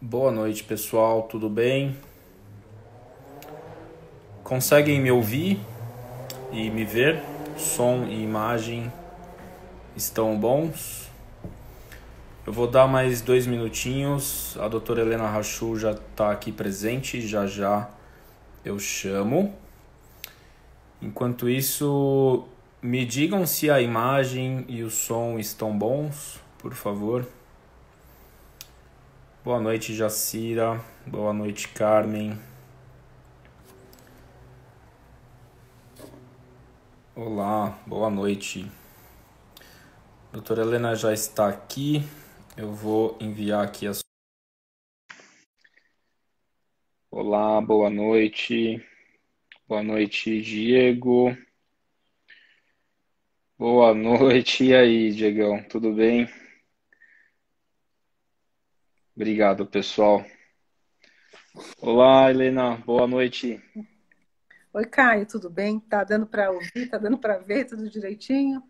Boa noite, pessoal, tudo bem? Conseguem me ouvir e me ver? Som e imagem estão bons? Eu vou dar mais 2 minutinhos. A doutora Helena Rachu já está aqui presente, já já eu chamo. Enquanto isso, me digam se a imagem e o som estão bons, por favor. Boa noite, Jacira. Boa noite, Carmen. Olá, boa noite. Doutora Helena já está aqui. Eu vou enviar aqui as. Olá, boa noite. Boa noite, Diego. Boa noite. E aí, Diegão, tudo bem? Obrigado, pessoal. Olá, Helena, boa noite. Oi, Caio, tudo bem? Tá dando para ouvir? Tá dando para ver tudo direitinho?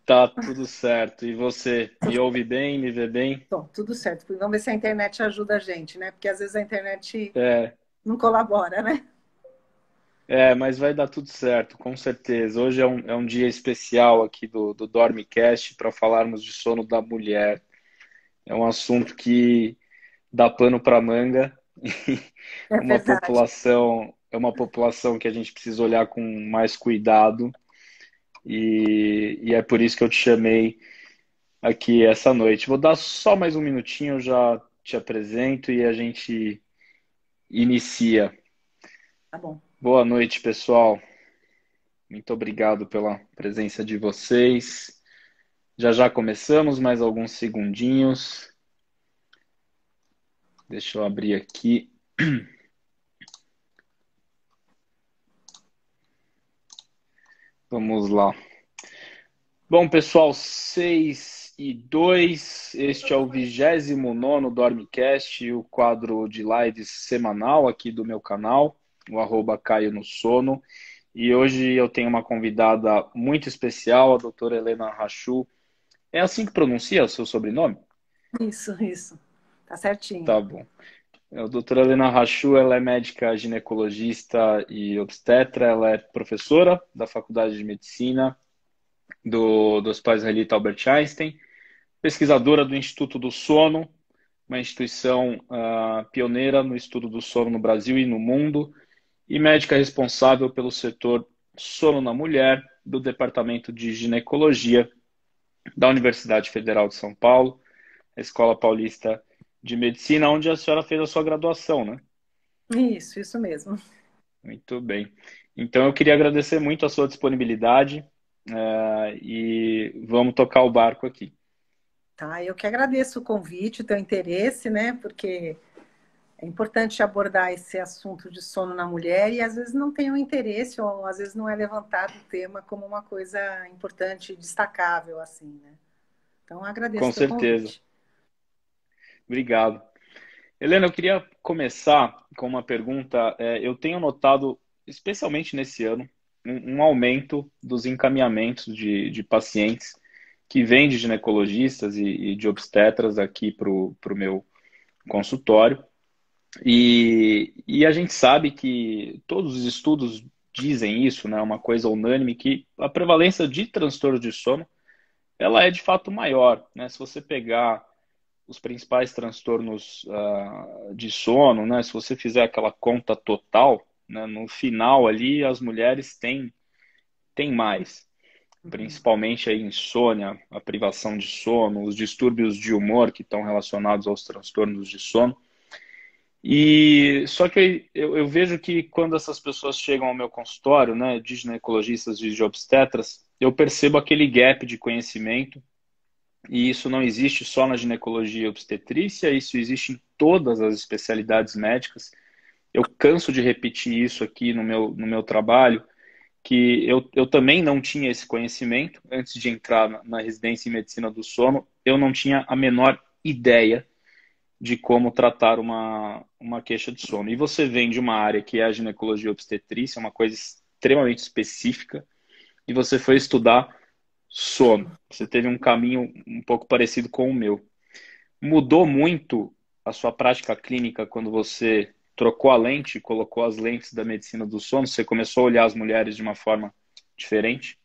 Tá tudo certo. E você, me ouve bem, me vê bem? Bom, tudo certo. Vamos ver se a internet ajuda a gente, né? Porque às vezes a internet É, não colabora, né? mas vai dar tudo certo, com certeza. Hoje é um dia especial aqui do Dormicast para falarmos de sono da mulher. É um assunto que dá pano para manga. É verdade. É uma população que a gente precisa olhar com mais cuidado e é por isso que eu te chamei aqui essa noite. Vou dar só mais um minutinho, eu já te apresento e a gente inicia. Tá bom. Boa noite, pessoal. Muito obrigado pela presença de vocês. Já já começamos, mais alguns segundinhos. Deixa eu abrir aqui. Vamos lá. Bom, pessoal, 6:02. Este é o 29º Dormicast, o quadro de lives semanal aqui do meu canal, o @Caio no Sono. E hoje eu tenho uma convidada muito especial, a doutora Helena Rachu. É assim que pronuncia o seu sobrenome? Isso. Tá certinho. Tá bom. A doutora Helena Rachu, ela é médica ginecologista e obstetra, ela é professora da Faculdade de Medicina do Hospital Israelita Albert Einstein, pesquisadora do Instituto do Sono, uma instituição pioneira no estudo do sono no Brasil e no mundo, e médica responsável pelo setor sono na mulher do Departamento de Ginecologia da Universidade Federal de São Paulo, a Escola Paulista de Medicina, onde a senhora fez a sua graduação, né? Isso mesmo. Muito bem. Então, eu queria agradecer muito a sua disponibilidade, e vamos tocar o barco aqui. Tá, eu que agradeço o convite, o teu interesse, né? Porque é importante abordar esse assunto de sono na mulher e às vezes não tem o interesse ou às vezes não é levantado o tema como uma coisa importante, destacável, assim, né? Então, agradeço Com o teu certeza. convite. Obrigado. Helena, eu queria começar com uma pergunta. Eu tenho notado, especialmente nesse ano, um aumento dos encaminhamentos de pacientes que vêm de ginecologistas e de obstetras aqui para o meu consultório. E a gente sabe que todos os estudos dizem isso, né? Uma coisa unânime, que a prevalência de transtorno de sono, ela é de fato maior, né? Se você pegar os principais transtornos de sono, né? Se você fizer aquela conta total, né? No final ali as mulheres têm mais, Uhum. principalmente a insônia, a privação de sono, os distúrbios de humor que estão relacionados aos transtornos de sono. E só que eu vejo que quando essas pessoas chegam ao meu consultório, né, de ginecologistas, de obstetras, eu percebo aquele gap de conhecimento. E isso não existe só na ginecologia e obstetrícia, isso existe em todas as especialidades médicas. Eu canso de repetir isso aqui no meu trabalho, que eu também não tinha esse conhecimento antes de entrar na residência em medicina do sono. Eu não tinha a menor ideia de como tratar uma queixa de sono. E você vem de uma área que é a ginecologia e obstetrícia, uma coisa extremamente específica, e você foi estudar sono. Você teve um caminho um pouco parecido com o meu. Mudou muito a sua prática clínica quando você trocou a lente, colocou as lentes da medicina do sono? Você começou a olhar as mulheres de uma forma diferente?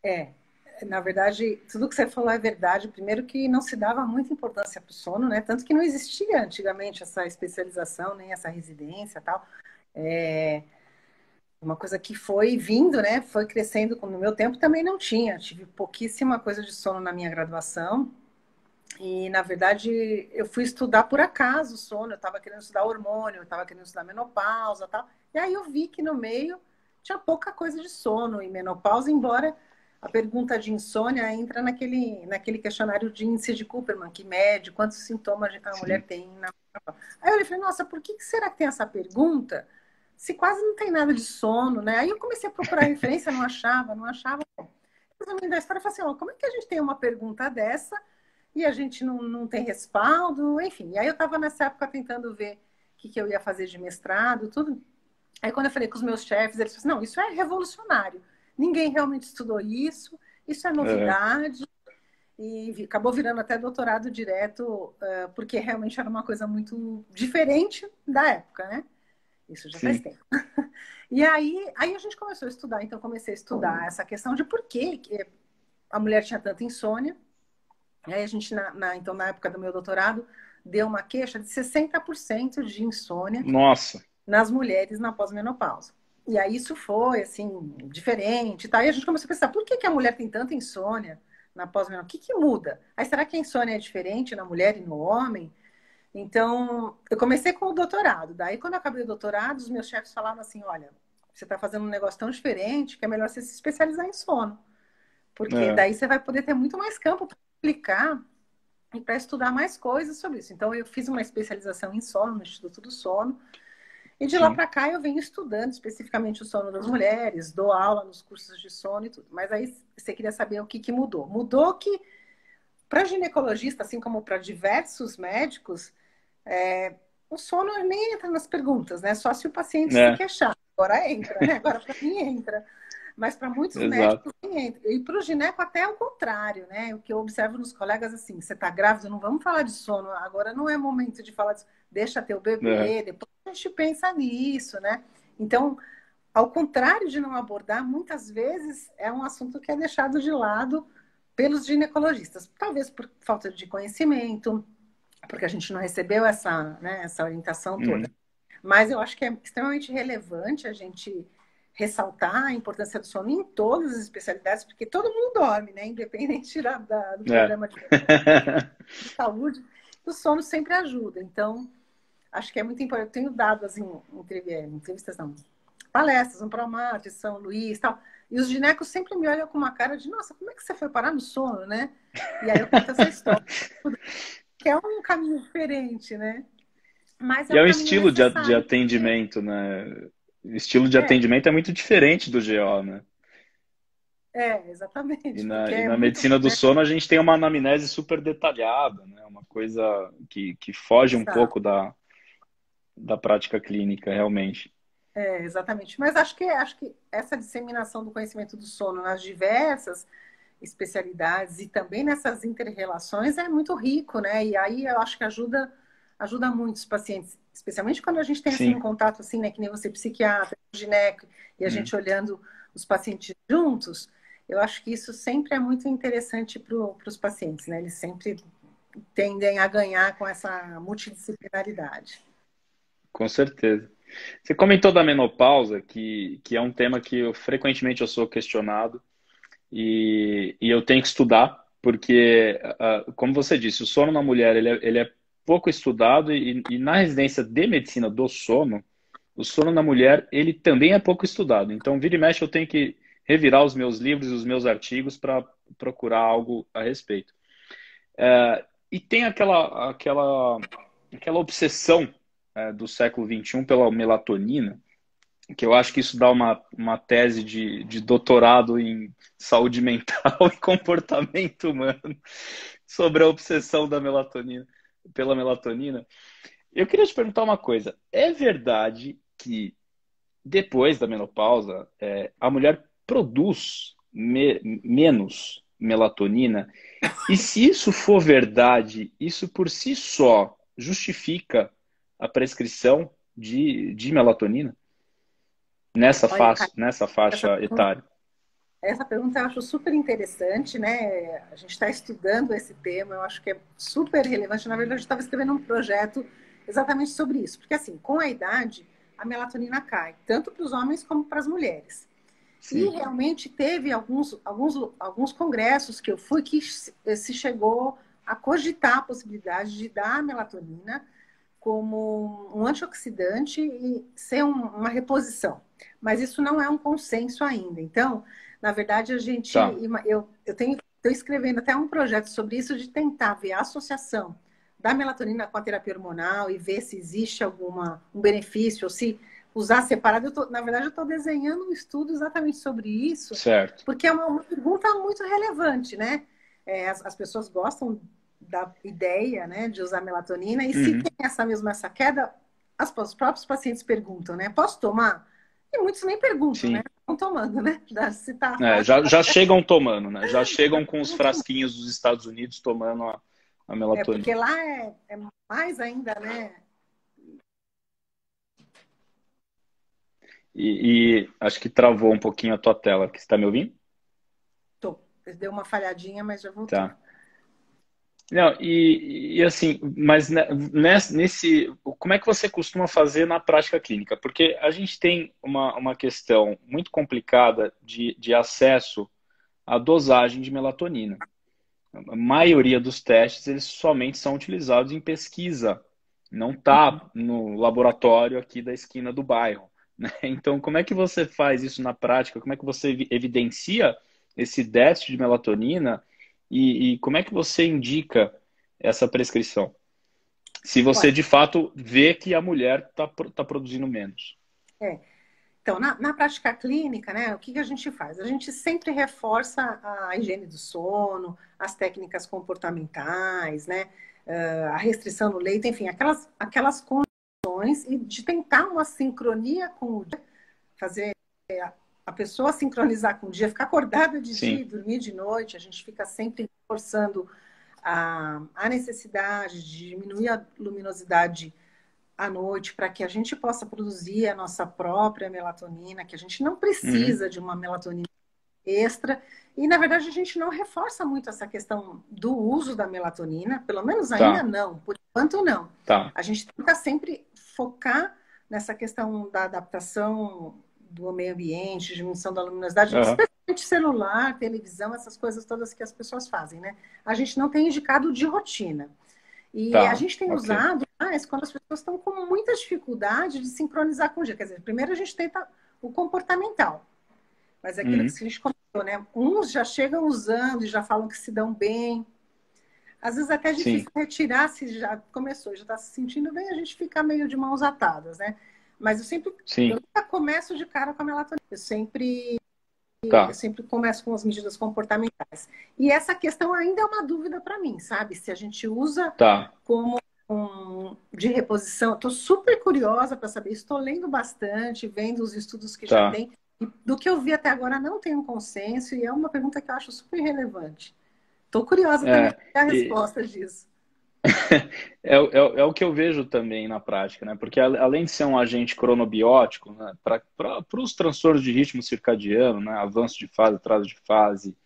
É, na verdade, tudo que você falou é verdade. Primeiro que não se dava muita importância para o sono, né? Tanto que não existia antigamente essa especialização, nem essa residência e tal. É uma coisa que foi vindo, né? Foi crescendo. No meu tempo também não tinha. Tive pouquíssima coisa de sono na minha graduação. E, na verdade, eu fui estudar por acaso o sono. Eu estava querendo estudar hormônio, eu estava querendo estudar menopausa e tal. E aí eu vi que no meio tinha pouca coisa de sono e menopausa, embora a pergunta de insônia entra naquele questionário de índice de Cooperman, que mede quantos sintomas a mulher Sim. tem na menopausa. Aí eu falei, nossa, por que será que tem essa pergunta se quase não tem nada de sono, né? Aí eu comecei a procurar referência, não achava, não achava. Resumindo a história, eu falei assim, ó, como é que a gente tem uma pergunta dessa e a gente não tem respaldo, enfim. E aí eu estava nessa época tentando ver o que eu ia fazer de mestrado, tudo. Aí quando eu falei com os meus chefes, eles falaram assim, não, isso é revolucionário. Ninguém realmente estudou isso é É, novidade. E acabou virando até doutorado direto, porque realmente era uma coisa muito diferente da época, né? Isso já faz sim. tempo. E aí a gente começou a estudar, então comecei a estudar essa questão de por que a mulher tinha tanta insônia. E aí a gente, então, na época do meu doutorado, deu uma queixa de 60% de insônia Nossa. nas mulheres na pós-menopausa. E aí isso foi, assim, diferente, tá? E a gente começou a pensar, por que a mulher tem tanta insônia na pós-menopausa? O que muda? Aí será que a insônia é diferente na mulher e no homem? Então, eu comecei com o doutorado. Daí, quando eu acabei o doutorado, os meus chefes falaram assim, olha, você está fazendo um negócio tão diferente que é melhor você se especializar em sono. Porque É, daí você vai poder ter muito mais campo para aplicar e para estudar mais coisas sobre isso. Então, eu fiz uma especialização em sono no Instituto do Sono. E de lá sim. para cá eu venho estudando especificamente o sono das mulheres, dou aula nos cursos de sono e tudo. Mas aí você queria saber o que mudou. Mudou que, para ginecologista, assim como para diversos médicos, o sono nem entra nas perguntas, né? Só se o paciente se É, queixar. Agora entra, né? Agora para mim entra. Mas para muitos exato. médicos nem entra. E para o gineco até o contrário, né? O que eu observo nos colegas assim, você está grávida, não vamos falar de sono, agora não é momento de falar disso. Deixa ter o É, bebê, depois a gente pensa nisso, né? Então, ao contrário de não abordar, muitas vezes é um assunto que é deixado de lado pelos ginecologistas, talvez por falta de conhecimento, porque a gente não recebeu essa, né, essa orientação toda. uhum. Mas eu acho que é extremamente relevante a gente ressaltar a importância do sono em todas as especialidades, porque todo mundo dorme, né? Independente do É. programa de saúde, o sono sempre ajuda. Então, acho que é muito importante. Eu tenho dado assim, entrevistas, não, palestras no Promate, São Luís, tal. E os ginecos sempre me olham com uma cara de, nossa, como é que você foi parar no sono, né? E aí eu conto essa história, que é um caminho diferente, né? Mas é E é um um caminho estilo de necessário, porque atendimento, né? O estilo de é, atendimento é muito diferente do GO, né? E exatamente, na, porque e é na muito, medicina do né? sono a gente tem uma anamnese super detalhada, né? Uma coisa que foge um Exato. pouco da prática clínica, realmente. Exatamente. Mas acho que essa disseminação do conhecimento do sono nas diversas especialidades e também nessas interrelações é muito rico, né? E aí eu acho que ajuda muito os pacientes, especialmente quando a gente tem assim um Sim. contato assim, né, que nem você psiquiatra, gineco, e a Hum. gente olhando os pacientes juntos, eu acho que isso sempre é muito interessante para os pacientes, né? Eles sempre tendem a ganhar com essa multidisciplinaridade. Com certeza. Você comentou da menopausa, que é um tema que frequentemente eu sou questionado e eu tenho que estudar, porque, como você disse, o sono na mulher ele é pouco estudado e na residência de medicina do sono, o sono na mulher ele também é pouco estudado. Então, vira e mexe, eu tenho que revirar os meus livros e os meus artigos para procurar algo a respeito. E tem aquela obsessão do século XXI pela melatonina, que eu acho que isso dá uma tese de doutorado em saúde mental e comportamento humano sobre a obsessão da melatonina, pela melatonina. Eu queria te perguntar uma coisa. É verdade que depois da menopausa, a mulher produz menos melatonina? E se isso for verdade, isso por si só justifica a prescrição de melatonina nessa Olha, faixa, Caio, nessa essa faixa pergunta, etária? essa pergunta eu acho super interessante, né? A gente está estudando esse tema, eu acho que é super relevante. Na verdade, eu estava escrevendo um projeto exatamente sobre isso, porque assim, com a idade, a melatonina cai, tanto para os homens como para as mulheres. E Sim. realmente teve alguns congressos que eu fui que se chegou a cogitar a possibilidade de dar a melatonina como um antioxidante e ser uma reposição. Mas isso não é um consenso ainda. Então, na verdade, Tá. eu estou escrevendo até um projeto sobre isso de tentar ver a associação da melatonina com a terapia hormonal e ver se existe um benefício ou se usar separado. Na verdade, eu estou desenhando um estudo exatamente sobre isso, Certo. porque é uma pergunta muito relevante, né? As pessoas gostam da ideia, né, de usar melatonina, e se Uhum. tem essa queda, os próprios pacientes perguntam, né? Posso tomar? E muitos nem perguntam, né? Sim. Estão tomando, né? Se tá É, fácil, já chegam tomando, né? Já chegam com os frasquinhos dos Estados Unidos tomando a porque melatonina. lá é mais ainda, né? E acho que travou um pouquinho a tua tela. Você está me ouvindo? Tô. Deu uma falhadinha, mas já voltou. Tá. Não, e assim, mas nesse, como é que você costuma fazer na prática clínica? Porque a gente tem uma questão muito complicada de acesso à dosagem de melatonina. A maioria dos testes, eles somente são utilizados em pesquisa, não está no laboratório aqui da esquina do bairro, né? Então, como é que você faz isso na prática? Como é que você evidencia esse déficit de melatonina e como é que você indica essa prescrição? Se você Olha, de fato vê que a mulher tá produzindo menos. é. Então, na prática clínica, né, o que que a gente faz? A gente sempre reforça a higiene do sono, as técnicas comportamentais, né, a restrição no leito, enfim, aquelas condições e de tentar uma sincronia com o dia, fazer a pessoa sincronizar com o dia, ficar acordada de dia Sim. e dormir de noite. A gente fica sempre reforçando a necessidade de diminuir a luminosidade à noite para que a gente possa produzir a nossa própria melatonina, que a gente não Uhum. precisa de uma melatonina extra. E, na verdade, a gente não reforça muito essa questão do uso da melatonina, pelo menos ainda Tá, não, por enquanto não. tá. A gente tenta sempre focar nessa questão da adaptação do meio ambiente, diminuição da luminosidade, Aham. especialmente celular, televisão, essas coisas todas que as pessoas fazem, né? A gente não tem indicado de rotina. E a Tá, gente tem ok. usado mais quando as pessoas estão com muita dificuldade de sincronizar com o dia. Quer dizer, primeiro a gente tenta o comportamental, mas é aquilo que Uhum. a gente comentou, né? Uns já chegam usando e já falam que se dão bem. Às vezes até é Sim, difícil retirar se já começou, já está se sentindo bem, a gente fica meio de mãos atadas, né? Mas eu sim. nunca começo de cara com a melatonina. Eu Tá, sempre começo com as medidas comportamentais. E essa questão ainda é uma dúvida para mim, sabe? Se a gente usa tá. como de reposição. Estou super curiosa para saber. Estou lendo bastante, vendo os estudos que já Tá. tem. E do que eu vi até agora, não tem um consenso, e é uma pergunta que eu acho super relevante. Estou curiosa também É, para a e resposta disso. é o que eu vejo também na prática, né? Porque além de ser um agente cronobiótico, né? Para os transtornos de ritmo circadiano, né? Avanço de fase, atraso de fase,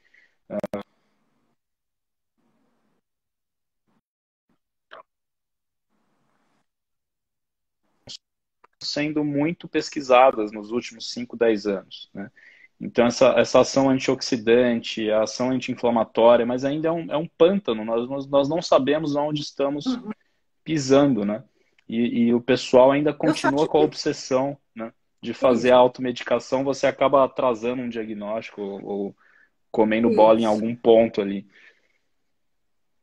sendo muito pesquisadas nos últimos 5, 10 anos, né? Então, essa ação antioxidante, a ação anti-inflamatória, mas ainda é um pântano, nós não sabemos onde estamos Uhum. pisando, né? E o pessoal ainda Eu só continua com a tive obsessão, né, de fazer isso, a automedicação, você acaba atrasando um diagnóstico ou comendo bola em isso. algum ponto ali.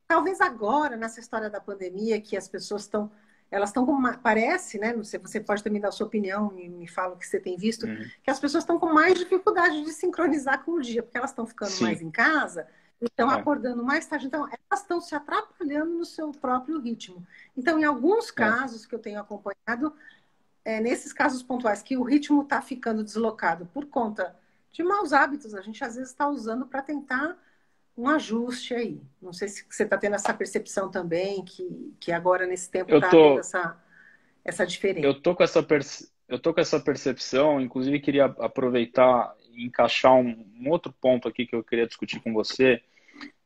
Talvez agora, nessa história da pandemia, que as pessoas estão, elas estão com parece, né? Não sei, você pode também dar a sua opinião, me fala o que você tem visto, Uhum. que as pessoas estão com mais dificuldade de sincronizar com o dia, porque elas estão ficando mais Sim, em casa, estão é, acordando mais tarde, então elas estão se atrapalhando no seu próprio ritmo. Então, em alguns é, casos que eu tenho acompanhado, nesses casos pontuais que o ritmo está ficando deslocado por conta de maus hábitos, a gente às vezes está usando para tentar um ajuste aí. Não sei se você está tendo essa percepção também, que agora nesse tempo Eu está havendo tô, essa diferença. eu tô com essa percepção, inclusive queria aproveitar e encaixar um outro ponto aqui que eu queria discutir com você.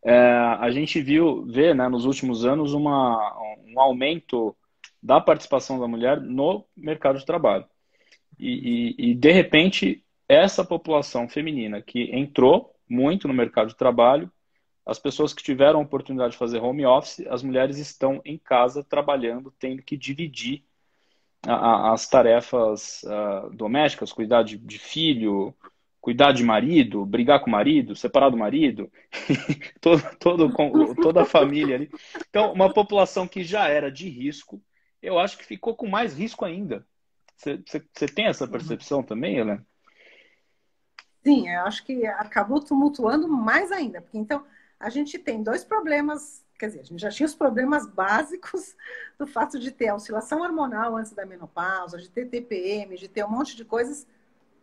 A gente vê, né, nos últimos anos um aumento da participação da mulher no mercado de trabalho. De repente, essa população feminina que entrou muito no mercado de trabalho, as pessoas que tiveram a oportunidade de fazer home office, as mulheres estão em casa trabalhando, tendo que dividir as tarefas domésticas, cuidar de filho, cuidar de marido, brigar com o marido, separar do marido, toda a família ali. Então, uma população que já era de risco, eu acho que ficou com mais risco ainda. Você tem essa Uhum. percepção também, Helena? Sim, eu acho que acabou tumultuando mais ainda, porque então a gente tem dois problemas, quer dizer, a gente já tinha os problemas básicos do fato de ter a oscilação hormonal antes da menopausa, de ter TPM, de ter um monte de coisas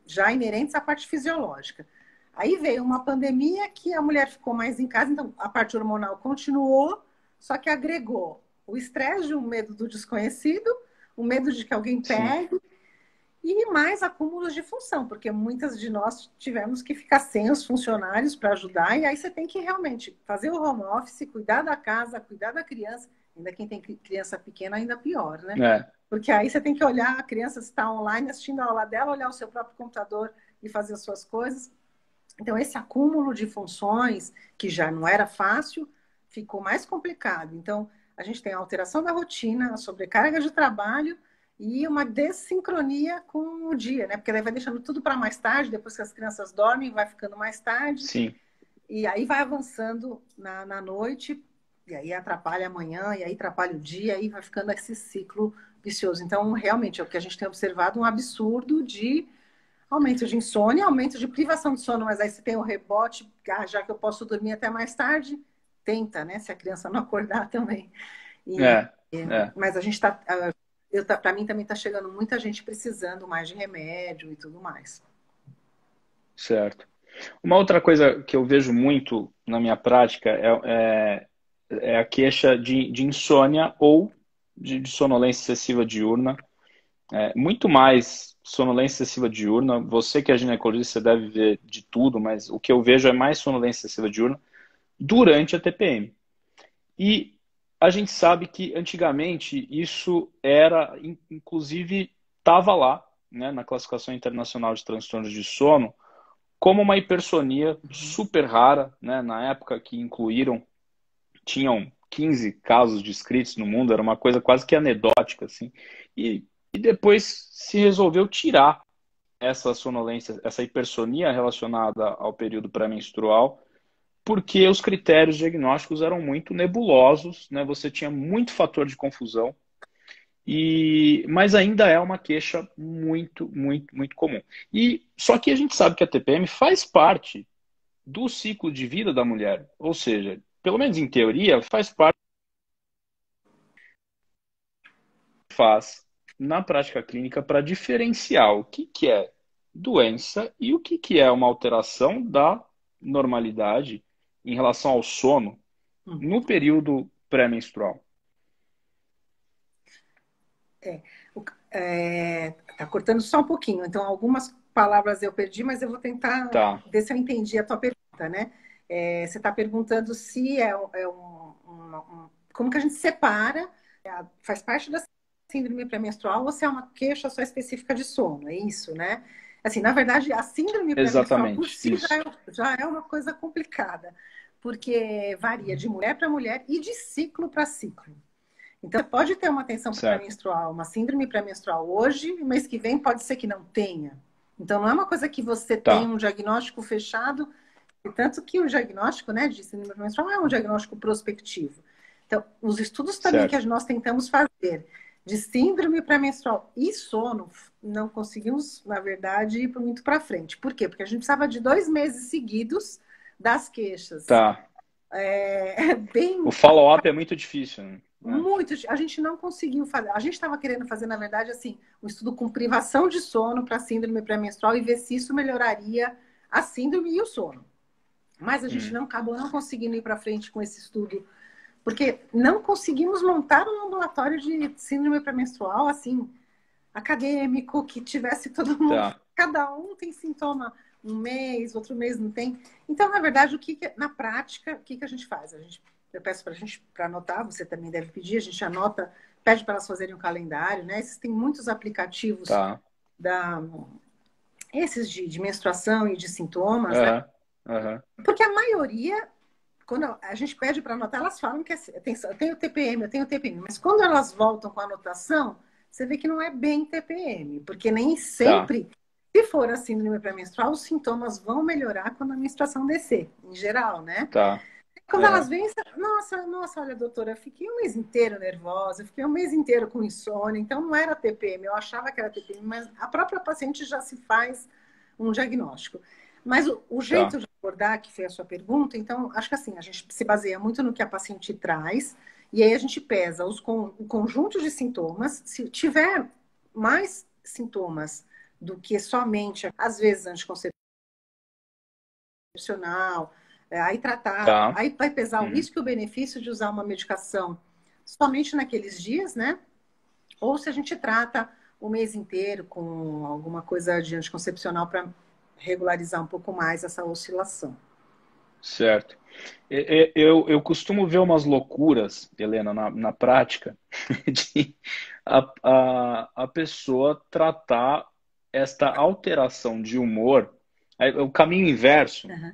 já inerentes à parte fisiológica. Aí veio uma pandemia que a mulher ficou mais em casa, então a parte hormonal continuou, só que agregou o estresse de um medo do desconhecido, o medo de que alguém Sim, pegue, e mais acúmulos de função, porque muitas de nós tivemos que ficar sem os funcionários para ajudar, e aí você tem que realmente fazer o home office, cuidar da casa, cuidar da criança, ainda quem tem criança pequena, ainda pior, né? é, Porque aí você tem que olhar a criança se está online assistindo a aula dela, olhar o seu próprio computador e fazer as suas coisas. Então, esse acúmulo de funções, que já não era fácil, ficou mais complicado. Então, a gente tem a alteração da rotina, a sobrecarga de trabalho e uma dessincronia com o dia, né? Porque daí vai deixando tudo para mais tarde, depois que as crianças dormem, vai ficando mais tarde, sim, e aí vai avançando na noite, e aí atrapalha amanhã, e aí atrapalha o dia, e aí vai ficando esse ciclo vicioso. Então, realmente, é o que a gente tem observado, um absurdo de aumento de insônia, aumento de privação de sono, mas aí você tem o rebote, já que eu posso dormir até mais tarde, tenta, né? Se a criança não acordar também. E, é, é, mas a gente está, para mim também está chegando muita gente precisando mais de remédio e tudo mais. certo. Uma outra coisa que eu vejo muito na minha prática é a queixa de insônia ou de sonolência excessiva diurna. Muito mais sonolência excessiva diurna. Você que é ginecologista, você deve ver de tudo, mas o que eu vejo é mais sonolência excessiva diurna durante a TPM. E a gente sabe que antigamente isso era, inclusive, estava lá, né, na classificação internacional de transtornos de sono, como uma hipersonia super rara, né, na época que incluíram, tinham 15 casos descritos no mundo, era uma coisa quase que anedótica, assim, e depois se resolveu tirar essa sonolência, essa hipersonia relacionada ao período pré-menstrual, porque os critérios diagnósticos eram muito nebulosos, né? Você tinha muito fator de confusão, mas ainda é uma queixa muito, muito, muito comum. E só que a gente sabe que a TPM faz parte do ciclo de vida da mulher, ou seja, pelo menos em teoria, faz parte faz na prática clínica para diferenciar o que é doença e o que é uma alteração da normalidade em relação ao sono Hum. no período pré-menstrual. Tá cortando só um pouquinho, então algumas palavras eu perdi, mas eu vou tentar Tá, ver se eu entendi a tua pergunta, né? Você está perguntando se como que a gente separa, faz parte da síndrome pré-menstrual ou se é uma queixa só específica de sono, é isso, né? Assim, na verdade, a síndrome pré-menstrual por exatamente, si isso. já é uma coisa complicada, porque varia de mulher para mulher e de ciclo para ciclo. Então, você pode ter uma tensão Certo. pré-menstrual, uma síndrome pré-menstrual hoje, e mês que vem pode ser que não tenha. Então, não é uma coisa que você tem Tá, um diagnóstico fechado, e tanto que o diagnóstico, né, de síndrome pré-menstrual é um diagnóstico prospectivo. Então, os estudos também que certo. nós tentamos fazer de síndrome pré-menstrual e sono, não conseguimos, na verdade, ir muito para frente. Por quê? Porque a gente precisava de 2 meses seguidos das queixas. Tá. O Bem follow-up é muito difícil, né? muito, a gente não conseguiu fazer. A gente estava querendo fazer, na verdade, assim, um estudo com privação de sono para síndrome pré-menstrual e ver se isso melhoraria a síndrome e o sono. Mas a gente não acabou não conseguindo ir para frente com esse estudo, porque não conseguimos montar um ambulatório de síndrome pré-menstrual assim, acadêmico, que tivesse todo mundo, Tá. cada um tem sintoma um mês, outro mês não tem. Então, na verdade, na prática, o que a gente faz? Eu peço para a gente para anotar, você também deve pedir, a gente anota, pede para elas fazerem um calendário, né? Existem muitos aplicativos Tá. da, esses de menstruação e de sintomas, né? Aham. Aham. Porque a maioria, quando a gente pede para anotar, elas falam que eu tenho TPM, eu tenho TPM, mas quando elas voltam com a anotação, você vê que não é bem TPM, porque nem Tá. sempre, se for a síndrome pré-menstrual, os sintomas vão melhorar quando a menstruação descer, em geral, né? Tá. Quando elas Aham. vêm, nossa, olha, doutora, eu fiquei um mês inteiro nervosa, eu fiquei um mês inteiro com insônia, então não era TPM, eu achava que era TPM, mas a própria paciente já se faz um diagnóstico. Mas o Tá. jeito de abordar, que foi a sua pergunta, então, acho que assim, a gente se baseia muito no que a paciente traz, e aí a gente pesa o conjunto de sintomas, se tiver mais sintomas do que somente, às vezes, anticoncepcional, aí tratar, Tá. aí vai pesar o Uhum. risco e o benefício de usar uma medicação somente naqueles dias, né? Ou se a gente trata o mês inteiro com alguma coisa de anticoncepcional para regularizar um pouco mais essa oscilação. Certo. Eu costumo ver umas loucuras, Helena, na prática, de a pessoa tratar esta alteração de humor, o caminho inverso, Uhum.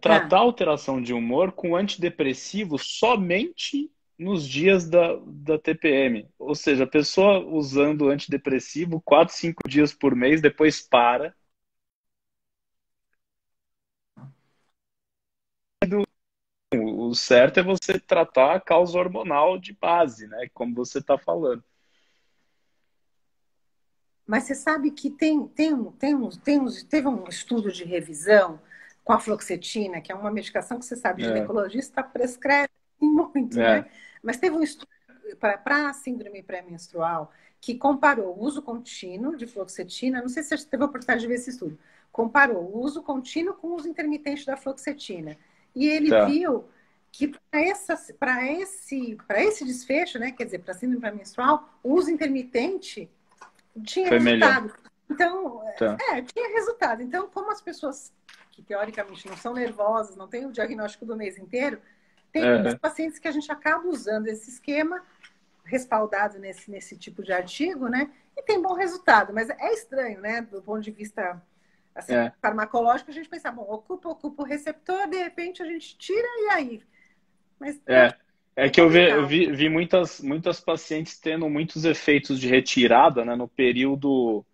tratar a alteração de humor com antidepressivo somente nos dias da TPM. Ou seja, a pessoa usando antidepressivo 4, 5 dias por mês, depois para. O certo é você tratar a causa hormonal de base, né? Como você está falando. Mas você sabe que teve um estudo de revisão com a fluoxetina, que é uma medicação que você sabe, É, ginecologista prescreve muito, né? é, Mas teve um estudo para a síndrome pré-menstrual que comparou o uso contínuo de fluoxetina, não sei se você teve a oportunidade de ver esse estudo, comparou o uso contínuo com o uso intermitente da fluoxetina. E ele tá. viu que para esse desfecho, né, quer dizer, para a síndrome pré-menstrual, o uso intermitente tinha Foi melhor. resultado. Então, Tá. tinha resultado. Então, como as pessoas que teoricamente não são nervosas, não têm o diagnóstico do mês inteiro, tem É, pacientes que a gente acaba usando esse esquema respaldado nesse tipo de artigo, né? E tem bom resultado. Mas é estranho, né? Do ponto de vista assim, é, farmacológico, a gente pensa, bom, ocupa o receptor, de repente a gente tira e aí? Mas não, é. É é que complicado. vi muitas pacientes tendo muitos efeitos de retirada, né, no período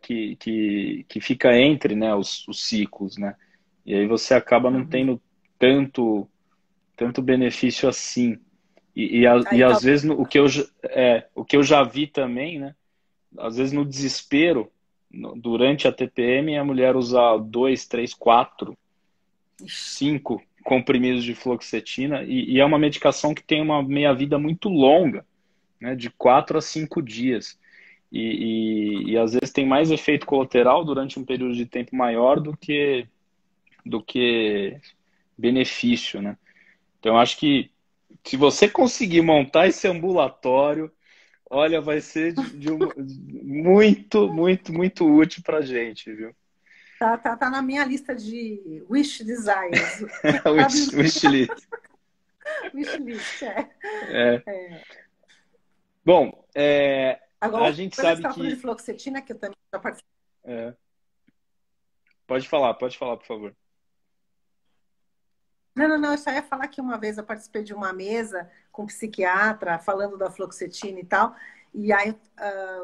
que fica entre, né, os ciclos, né? E aí você acaba não Uhum. tendo tanto benefício assim. E Aí às tá. vezes o que eu já vi também, né? Às vezes no desespero, durante a TPM, a mulher usa 2, 3, 4, Ixi. 5 comprimidos de fluoxetina e é uma medicação que tem uma meia-vida muito longa, né? De 4 a 5 dias. E às vezes tem mais efeito colateral durante um período de tempo maior do que benefício, né? Então, eu acho que se você conseguir montar esse ambulatório, olha, vai ser muito, muito, muito útil para gente, viu? Tá na minha lista de wish desires. Quem sabe Wishlist. wish list, é. É. Bom, Agora, a outra gente coisa que você sabe estava falando de que. fluoxetina, que eu também já participei. é, pode falar, por favor. Não, eu só ia falar que uma vez eu participei de uma mesa com um psiquiatra falando da fluoxetina e tal. E aí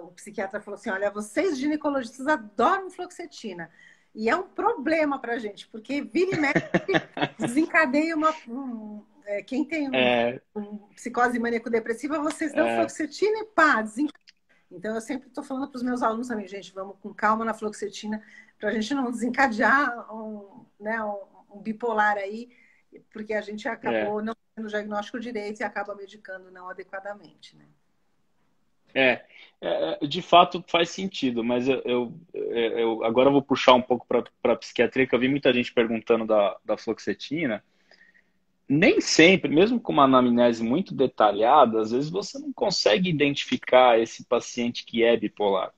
o psiquiatra falou assim: olha, vocês ginecologistas adoram fluoxetina. E é um problema pra gente, porque vira e mexe, desencadeia quem tem É, psicose maníaco-depressiva, vocês dão é, fluoxetina e pá, desencadeia. Então, eu sempre estou falando para os meus alunos também, gente, vamos com calma na fluoxetina, para a gente não desencadear um bipolar aí, porque a gente é. acabou não tendo o diagnóstico direito e acaba medicando não adequadamente, né? De fato faz sentido, mas eu agora eu vou puxar um pouco para a psiquiatria, que eu vi muita gente perguntando da fluoxetina. Nem sempre, mesmo com uma anamnese muito detalhada, às vezes você não consegue identificar esse paciente que é bipolar.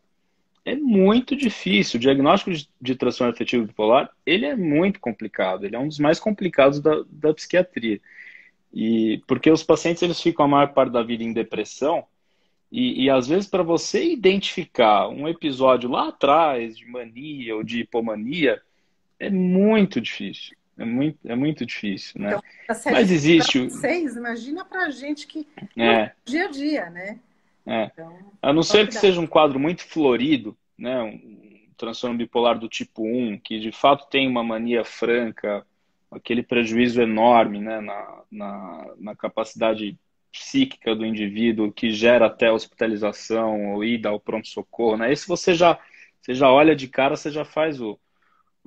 É muito difícil. O diagnóstico de transtorno afetivo bipolar, ele é muito complicado. Ele é um dos mais complicados da psiquiatria. E porque os pacientes eles ficam a maior parte da vida em depressão e às vezes para você identificar um episódio lá atrás de mania ou de hipomania é muito difícil. É muito difícil, né? Então, a série Mas para existe, vocês, imagina para a gente que não é, dia a dia, né? é. Então, A não só ser que cuidado. seja um quadro muito florido, né? Um transtorno bipolar do tipo 1, que de fato tem uma mania franca, aquele prejuízo enorme, né? Na capacidade psíquica do indivíduo, que gera até hospitalização ou ida ao pronto-socorro, né? Esse você já olha de cara, você já faz o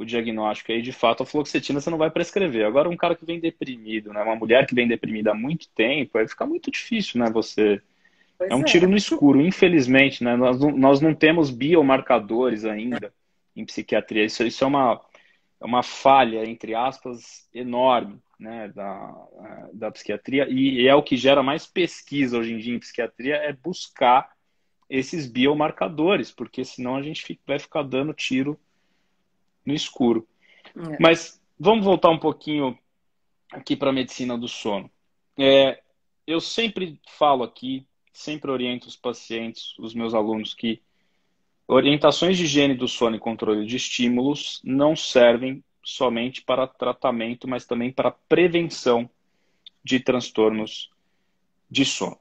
diagnóstico. Aí, de fato, a fluoxetina você não vai prescrever. Agora, um cara que vem deprimido, né? Uma mulher que vem deprimida há muito tempo, aí fica muito difícil, né? Você é Pois um é. tiro no escuro, infelizmente, né? Nós não temos biomarcadores ainda em psiquiatria. Isso é uma falha, entre aspas, enorme, né, da psiquiatria. E é o que gera mais pesquisa hoje em dia em psiquiatria, é buscar esses biomarcadores, porque senão a gente vai ficar dando tiro no escuro. É. Mas vamos voltar um pouquinho aqui para a medicina do sono. É, eu sempre falo aqui, sempre oriento os pacientes, os meus alunos, que orientações de higiene do sono e controle de estímulos não servem somente para tratamento, mas também para prevenção de transtornos de sono.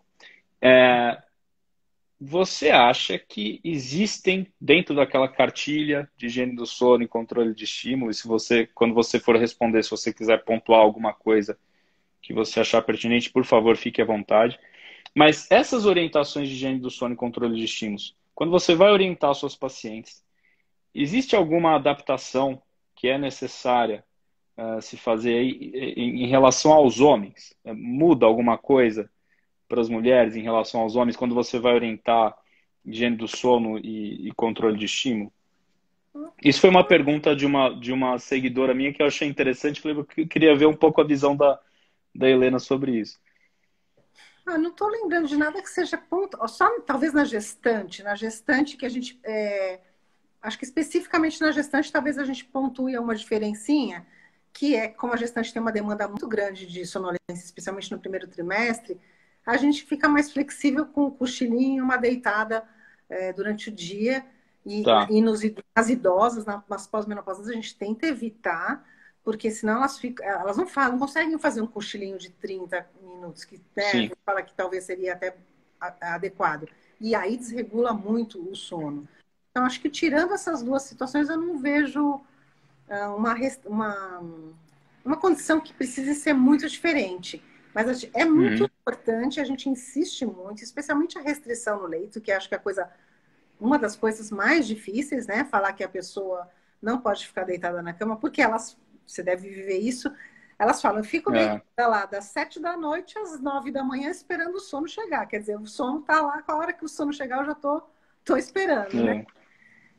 Você acha que existem dentro daquela cartilha de higiene do sono e controle de estímulos, se você, quando você for responder, se você quiser pontuar alguma coisa que você achar pertinente, por favor, fique à vontade. Mas essas orientações de higiene do sono e controle de estímulos, quando você vai orientar os seus pacientes, existe alguma adaptação que é necessária se fazer aí em relação aos homens? Muda alguma coisa para as mulheres em relação aos homens quando você vai orientar higiene do sono e controle de estímulo? Isso foi uma pergunta de uma seguidora minha que eu achei interessante. Falei que eu queria ver um pouco a visão da Helena sobre isso. Ah, não estou lembrando de nada que seja ponto. Só talvez na gestante que a gente. Acho que especificamente na gestante, talvez a gente pontue uma diferencinha, que é como a gestante tem uma demanda muito grande de sonolência, especialmente no primeiro trimestre, a gente fica mais flexível com o cochilinho, uma deitada durante o dia. Tá, E nas idosas, nas pós-menopausas, a gente tenta evitar, porque senão elas não falam, não conseguem fazer um cochilinho de 30 minutos, que né, a sim. gente fala que talvez seria até adequado. E aí desregula muito o sono. Então, acho que tirando essas duas situações, eu não vejo uma, uma condição que precise ser muito diferente. Mas é muito Uhum. importante, a gente insiste muito, especialmente a restrição no leito, que acho que é uma das coisas mais difíceis, né? Falar que a pessoa não pode ficar deitada na cama, porque você deve viver isso. Elas falam, eu fico deitada É, lá das 7 da noite às 9 da manhã esperando o sono chegar. Quer dizer, o sono tá lá, com a hora que o sono chegar, eu já tô esperando, né? é.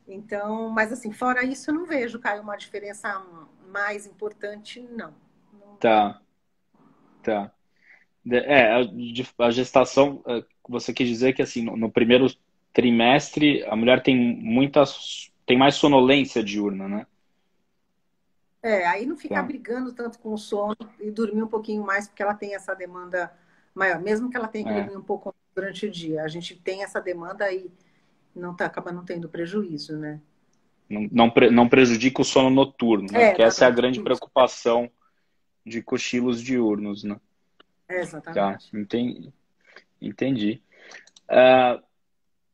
Então, mas assim, fora isso, eu não vejo, Caio, uma diferença mais importante, não. Tá, tá. A gestação, você quis dizer que assim, no primeiro trimestre a mulher tem mais sonolência diurna, né? Aí não ficar Tá. brigando tanto com o sono e dormir um pouquinho mais, porque ela tem essa demanda maior, mesmo que ela tenha que É. dormir um pouco durante o dia. A gente tem essa demanda e acaba não tendo prejuízo, né? Não prejudica o sono noturno, né? Porque Não, essa é a não, grande isso. preocupação de cochilos diurnos, né? Tá, Exatamente. entendi. Ah,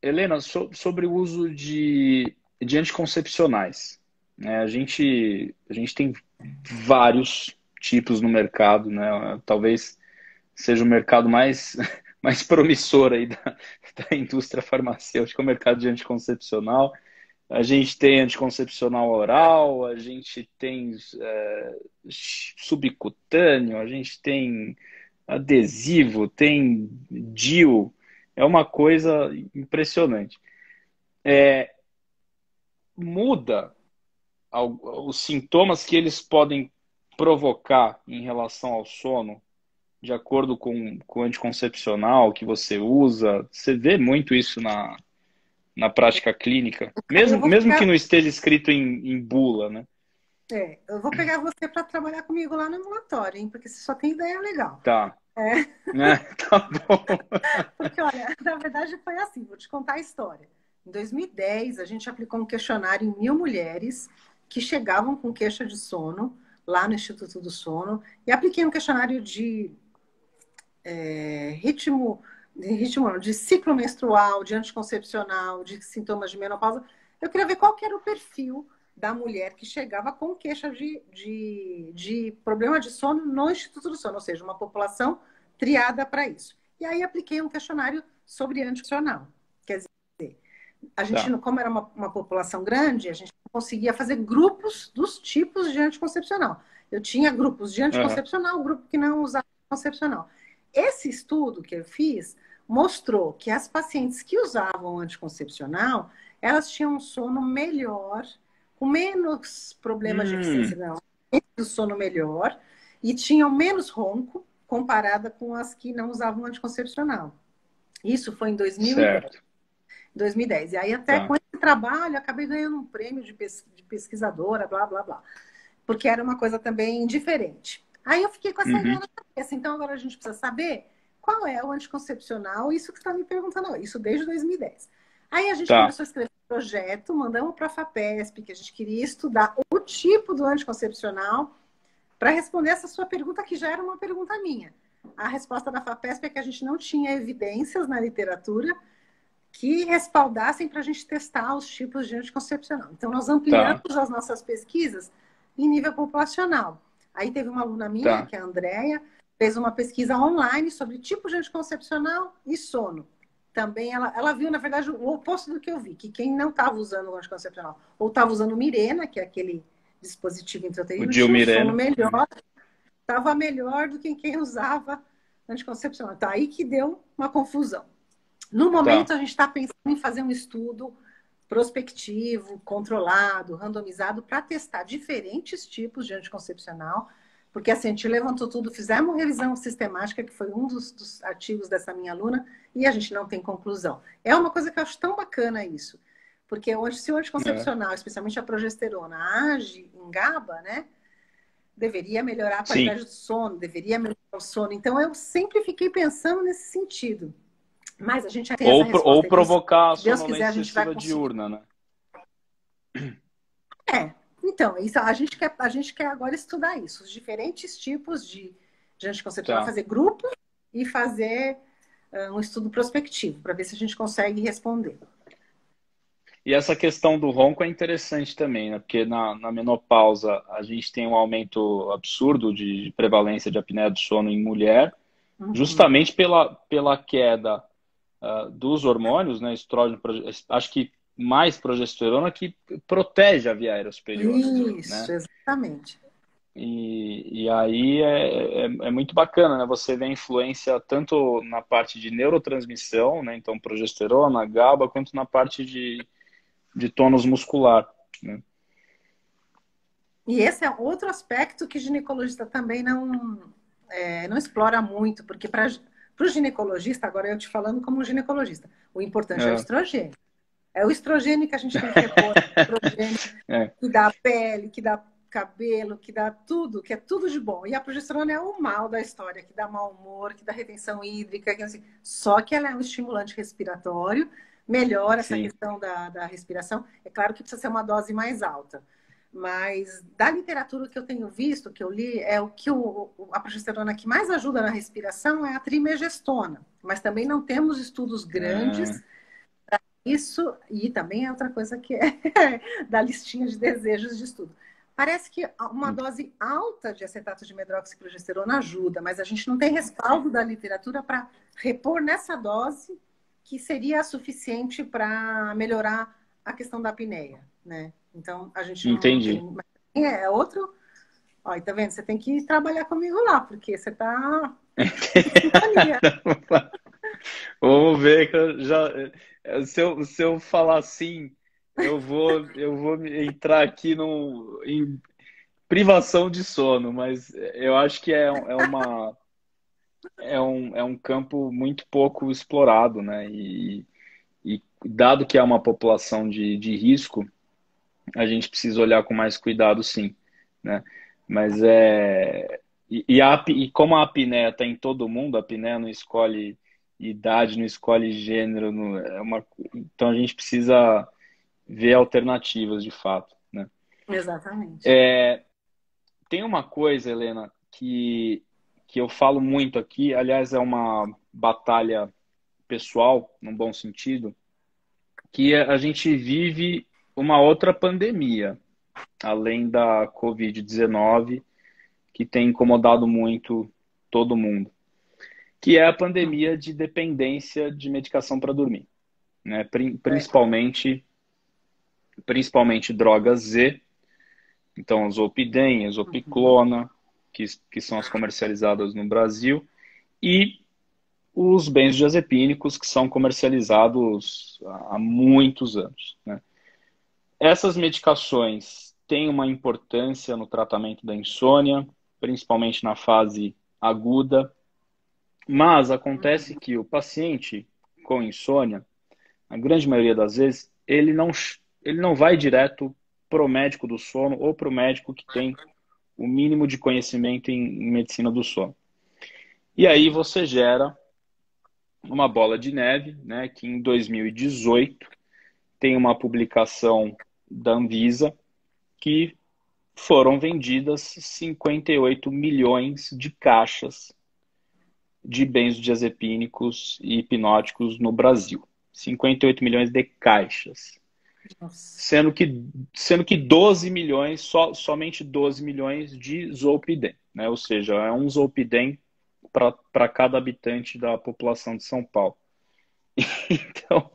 Helena, sobre o uso de anticoncepcionais, né? A gente tem vários tipos no mercado, né? Talvez seja o mercado mais, mais promissor aí da indústria farmacêutica, o mercado de anticoncepcional. A gente tem anticoncepcional oral, a gente tem subcutâneo, a gente tem adesivo, tem DIU. É uma coisa impressionante. É, muda os sintomas que eles podem provocar em relação ao sono, de acordo com o anticoncepcional que você usa. Você vê muito isso na prática clínica, Aí eu mesmo que não esteja escrito em bula, né? eu vou pegar você para trabalhar comigo lá no ambulatório, hein? Porque você só tem ideia legal. Tá. É, Tá bom. porque, olha, na verdade foi assim, vou te contar a história. Em 2010, a gente aplicou um questionário em 1.000 mulheres que chegavam com queixa de sono lá no Instituto do Sono e apliquei um questionário ritmo não, de ciclo menstrual, de anticoncepcional, de sintomas de menopausa. Eu queria ver qual que era o perfil da mulher que chegava com queixa de problema de sono no Instituto do Sono, ou seja, uma população triada para isso. E aí apliquei um questionário sobre anticoncepcional. Quer dizer, a gente, Tá. como era uma população grande, a gente conseguia fazer grupos dos tipos de anticoncepcional. Eu tinha grupos de Aham. anticoncepcional, grupo que não usava anticoncepcional. Esse estudo que eu fiz mostrou que as pacientes que usavam anticoncepcional, elas tinham um sono melhor, com menos problemas de eficiência Hum, não, do sono melhor, e tinham menos ronco comparada com as que não usavam anticoncepcional. Isso foi em 2010. certo. 2010. E aí, até com Tá. esse trabalho, acabei ganhando um prêmio de pesquisadora, blá, blá, blá. Porque era uma coisa também diferente. Aí eu fiquei com essa ideia Uhum. na cabeça. Então, agora a gente precisa saber qual é o anticoncepcional, isso que você está me perguntando, isso desde 2010. Aí a gente Tá. começou a escrever um projeto, mandamos para a FAPESP, que a gente queria estudar o tipo do anticoncepcional para responder essa sua pergunta, que já era uma pergunta minha. A resposta da FAPESP é que a gente não tinha evidências na literatura que respaldassem para a gente testar os tipos de anticoncepcional. Então, nós ampliamos Tá. as nossas pesquisas em nível populacional. Aí teve uma aluna minha, Tá. que é a Andrea, fez uma pesquisa online sobre tipo de anticoncepcional e sono. Também ela viu, na verdade, o oposto do que eu vi, que quem não estava usando o anticoncepcional ou estava usando Mirena, que é aquele dispositivo O intrauterino, tinha um sono Dilmirena. melhor, estava melhor do que quem usava anticoncepcional. Então, aí que deu uma confusão. No momento, Tá. a gente está pensando em fazer um estudo prospectivo, controlado, randomizado, para testar diferentes tipos de anticoncepcional, porque assim, a gente levantou tudo, fizemos uma revisão sistemática, que foi um dos artigos dessa minha aluna, e a gente não tem conclusão. É uma coisa que eu acho tão bacana isso, porque se o É. anticoncepcional, especialmente a progesterona, age em GABA, né? Deveria melhorar a Sim. qualidade do sono, deveria melhorar o sono. Então, eu sempre fiquei pensando nesse sentido. Mas a gente já tem essa Ou resposta. Então, se provocar a Deus quiser, a sonolência gente vai excessiva conseguir. diurna, né? Então, isso, a gente quer agora estudar isso, os diferentes tipos de anticoncepcional, Tá. fazer grupo e fazer um estudo prospectivo, para ver se a gente consegue responder. E essa questão do ronco é interessante também, né? Porque na menopausa a gente tem um aumento absurdo de prevalência de apneia do sono em mulher, Uhum. justamente pela queda dos hormônios, né? Estrógeno, acho que mais progesterona que protege a via aérea superior, Isso, né? exatamente. E aí é muito bacana, né? Você vê a influência tanto na parte de neurotransmissão, né? Então progesterona, GABA, quanto na parte de tônus muscular, né? E esse é outro aspecto que ginecologista também não explora muito, porque para o ginecologista, agora eu te falando como ginecologista, o importante é o É, estrogênio. É o estrogênio que a gente tem que repor, o estrogênio é, que dá pele, que dá cabelo, que dá tudo, que é tudo de bom. E a progesterona é o mal da história, que dá mau humor, que dá retenção hídrica, que, assim, só que ela é um estimulante respiratório, melhora essa sim, questão da respiração. É claro que precisa ser uma dose mais alta. Mas da literatura que eu tenho visto, que eu li, é o que a progesterona que mais ajuda na respiração é a trimegestona. Mas também não temos estudos é, grandes isso, e também é outra coisa que é da listinha de desejos de estudo. Parece que uma dose alta de acetato de medroxiprogesterona ajuda, mas a gente não tem respaldo da literatura para repor nessa dose que seria suficiente para melhorar a questão da apneia, né? Então, a gente não tem. entendi. Mas é outro. Ó, e tá vendo? Você tem que trabalhar comigo lá, porque você tá em sintonia. Vamos ver que eu já. Se eu falar assim, eu vou entrar aqui em privação de sono, mas eu acho que é um campo muito pouco explorado, né? E dado que é uma população de risco, a gente precisa olhar com mais cuidado, sim, né? Mas e como a apneia está em todo mundo, a apneia não escolhe idade, não escolhe gênero, então a gente precisa ver alternativas de fato, né? Exatamente. Tem uma coisa, Helena, que eu falo muito aqui, aliás, é uma batalha pessoal, num bom sentido, que a gente vive uma outra pandemia, além da Covid-19, que tem incomodado muito todo mundo, que é a pandemia de dependência de medicação para dormir, né? É. Principalmente drogas Z, então Zolpidem, Uhum. Zopiclona, que são as comercializadas no Brasil, e os benzodiazepínicos, que são comercializados há muitos anos, né? Essas medicações têm uma importância no tratamento da insônia, principalmente na fase aguda, mas acontece Uhum. que o paciente com insônia, a grande maioria das vezes, ele não vai direto para o médico do sono ou para o médico que tem o mínimo de conhecimento em medicina do sono. E aí Uhum. você gera uma bola de neve, né, que em 2018 tem uma publicação da Anvisa que foram vendidas 58 milhões de caixas de benzodiazepínicos e hipnóticos no Brasil. 58 milhões de caixas. Nossa. Sendo que 12 milhões, somente 12 milhões de Zolpidem, né? Ou seja, é um Zolpidem para cada habitante da população de São Paulo. Então,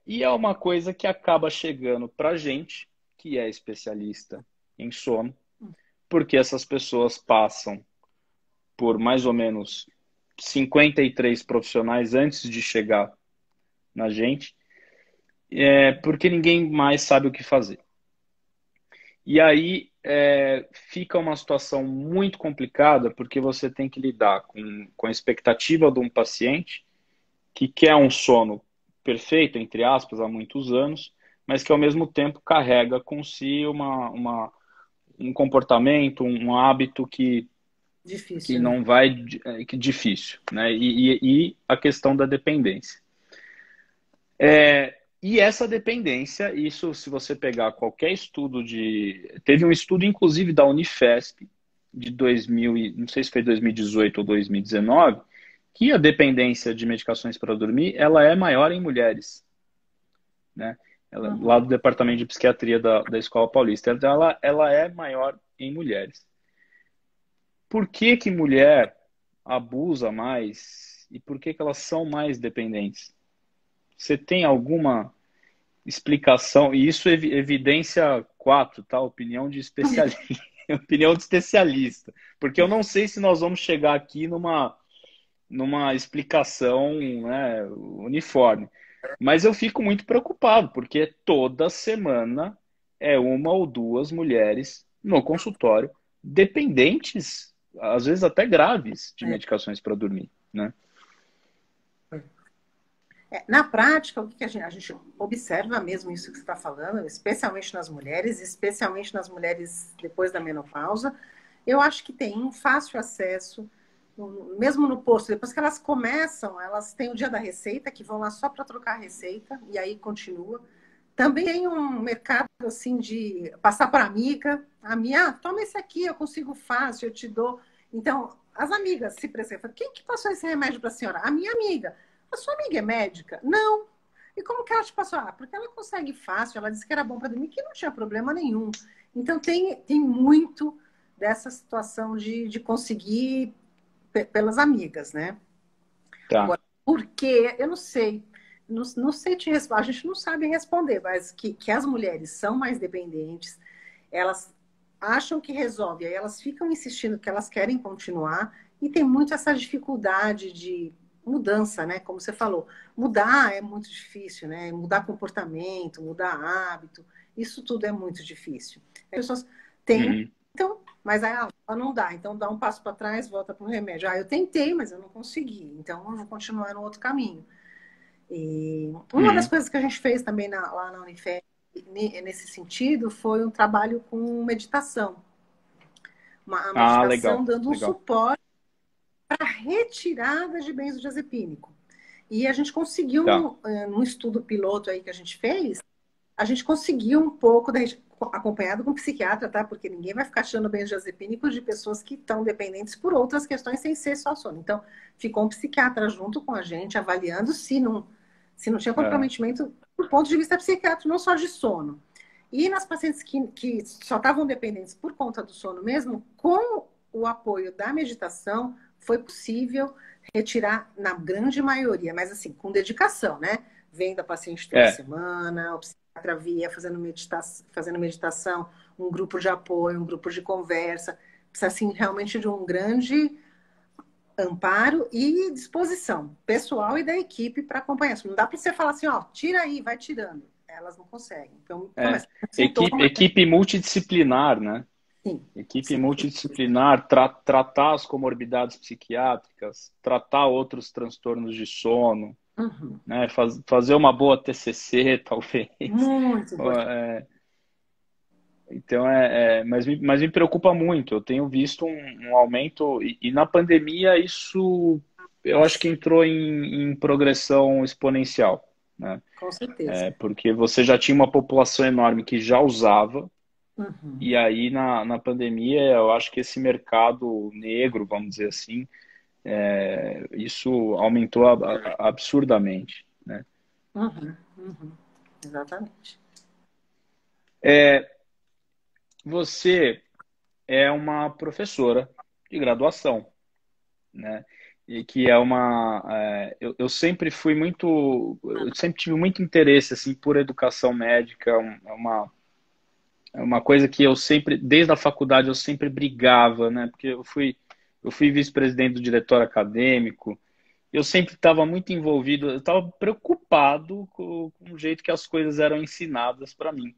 e é uma coisa que acaba chegando para a gente, que é especialista em sono, porque essas pessoas passam por mais ou menos 53 profissionais antes de chegar na gente, porque ninguém mais sabe o que fazer. E aí fica uma situação muito complicada, porque você tem que lidar com a expectativa de um paciente que quer um sono perfeito, entre aspas, há muitos anos, mas que ao mesmo tempo carrega com si um comportamento, um hábito que Difícil, né? não vai, que é difícil, né? E a questão da dependência. E essa dependência, isso se você pegar qualquer estudo Teve um estudo, inclusive, da Unifesp, de 2000, não sei se foi 2018 ou 2019, que a dependência de medicações para dormir, ela é maior em mulheres, né? Lá Uhum. do Departamento de Psiquiatria da Escola Paulista. Então, ela é maior em mulheres. Por que que mulher abusa mais e por que que elas são mais dependentes? Você tem alguma explicação? E isso é evidência 4, tá? Opinião de especialista. Opinião de especialista. Porque eu não sei se nós vamos chegar aqui numa explicação, né, uniforme. Mas eu fico muito preocupado, porque toda semana é uma ou duas mulheres no consultório dependentes, às vezes até graves, de É. medicações para dormir, né? Na prática, o que a gente observa mesmo isso que você está falando, especialmente nas mulheres depois da menopausa, eu acho que tem um fácil acesso, mesmo no posto, depois que elas começam, elas têm o dia da receita, que vão lá só para trocar a receita, e aí continua. Também tem um mercado assim de passar para amiga, a minha, toma esse aqui, eu consigo fácil, eu te dou. Então, as amigas se prescrevem. Quem que passou esse remédio para a senhora? A minha amiga. A sua amiga é médica? Não. E como que ela te passou? Ah, porque ela consegue fácil, ela disse que era bom para dormir, que não tinha problema nenhum. Então, tem muito dessa situação de conseguir pelas amigas, né? Tá. Agora, por quê? Eu não sei. Não sei te responder. A gente não sabe responder, mas que as mulheres são mais dependentes, elas acham que resolve, aí elas ficam insistindo que elas querem continuar, e tem muito essa dificuldade mudança, né? Como você falou, mudar é muito difícil, né? Mudar comportamento, mudar hábito, isso tudo é muito difícil. As pessoas Uhum. tentam, mas aí não dá. Então dá um passo para trás, volta para o remédio. Eu tentei, mas eu não consegui. Então eu vou continuar no outro caminho. E uma das Uhum. coisas que a gente fez também lá na Unifesp, nesse sentido, foi um trabalho com meditação. Uma Ah, meditação legal, dando um legal. suporte para a retirada de benzodiazepínico. E a gente conseguiu, Tá. num estudo piloto aí que a gente fez, a gente conseguiu um pouco, acompanhado com um psiquiatra, tá? Porque ninguém vai ficar achando benzodiazepínicos de pessoas que estão dependentes por outras questões sem ser só sono. Então, ficou um psiquiatra junto com a gente, avaliando se não tinha É, comprometimento do ponto de vista psiquiátrico, não só de sono. E nas pacientes que só estavam dependentes por conta do sono mesmo, com o apoio da meditação, foi possível retirar na grande maioria, mas assim, com dedicação, né? Vendo a paciente toda é, semana, o psiquiatra via fazendo meditação, um grupo de apoio, um grupo de conversa. Precisa, assim, realmente de um grande amparo e disposição pessoal e da equipe para acompanhar isso. Não dá para você falar assim, ó, tira aí, vai tirando. Elas não conseguem. Então, é. começa com sintomas, Equipe multidisciplinar, né? sim. Equipe Sim. multidisciplinar, tratar as comorbidades psiquiátricas, tratar outros transtornos de sono, Uhum. né? Fazer uma boa TCC, talvez. Muito importante. Então, mas me preocupa muito. Eu tenho visto um aumento, e na pandemia isso eu acho que entrou em progressão exponencial, né? Com certeza. Porque você já tinha uma população enorme que já usava, Uhum. e aí na pandemia eu acho que esse mercado negro, vamos dizer assim, isso aumentou absurdamente, né? Uhum. Uhum. Exatamente. Você é uma professora de graduação, né? E que é eu sempre fui eu sempre tive muito interesse assim por educação médica, é uma coisa que eu sempre, desde a faculdade eu sempre brigava, né? Porque eu fui vice-presidente do diretório acadêmico, eu sempre estava muito envolvido, eu estava preocupado com o jeito que as coisas eram ensinadas para mim.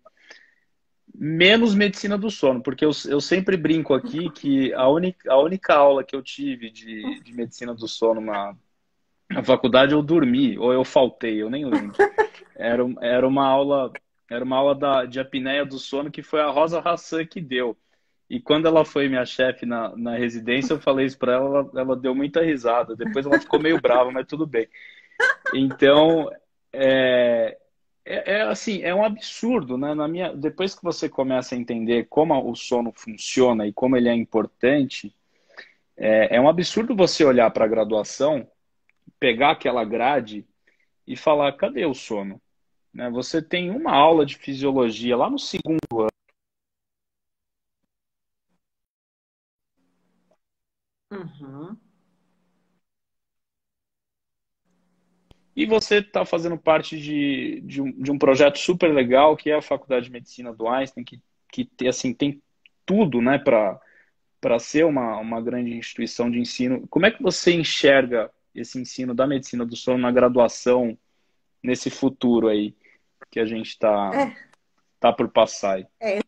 Menos medicina do sono, porque eu sempre brinco aqui que a única aula que eu tive de medicina do sono na faculdade eu dormi, ou eu faltei, eu nem lembro. Era uma aula de apneia do sono que foi a Rosa Hassan que deu. E quando ela foi minha chefe na residência, eu falei isso para ela deu muita risada. Depois ela ficou meio brava, mas tudo bem. Então, é, assim, é um absurdo, né? Depois que você começa a entender como o sono funciona e como ele é importante, é um absurdo você olhar para a graduação, pegar aquela grade e falar, cadê o sono? Né? Você tem uma aula de fisiologia lá no segundo Uhum. e você está fazendo parte de um projeto super legal que é a Faculdade de Medicina do Einstein, assim, tem tudo, né, para ser uma grande instituição de ensino. Como é que você enxerga esse ensino da medicina do sono na graduação, nesse futuro aí que a gente É, tá por passar aí? é,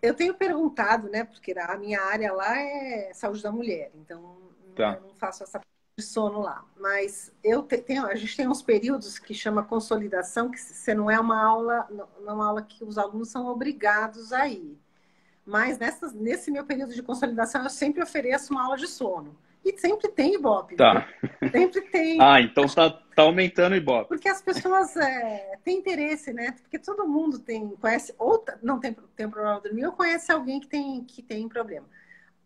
eu tenho perguntado, né? Porque a minha área lá é saúde da mulher, então eu Tá, não faço essa parte de sono lá. Mas a gente tem uns períodos que chama consolidação, que você não é uma aula, não é uma aula que os alunos são obrigados a ir. Mas nesse meu período de consolidação, eu sempre ofereço uma aula de sono. E sempre tem Ibope, viu? tá. Sempre tem. Ah, então tá aumentando o Ibope. Porque as pessoas têm interesse, né? Porque todo mundo conhece, ou não tem problema de dormir, ou conhece alguém que tem problema.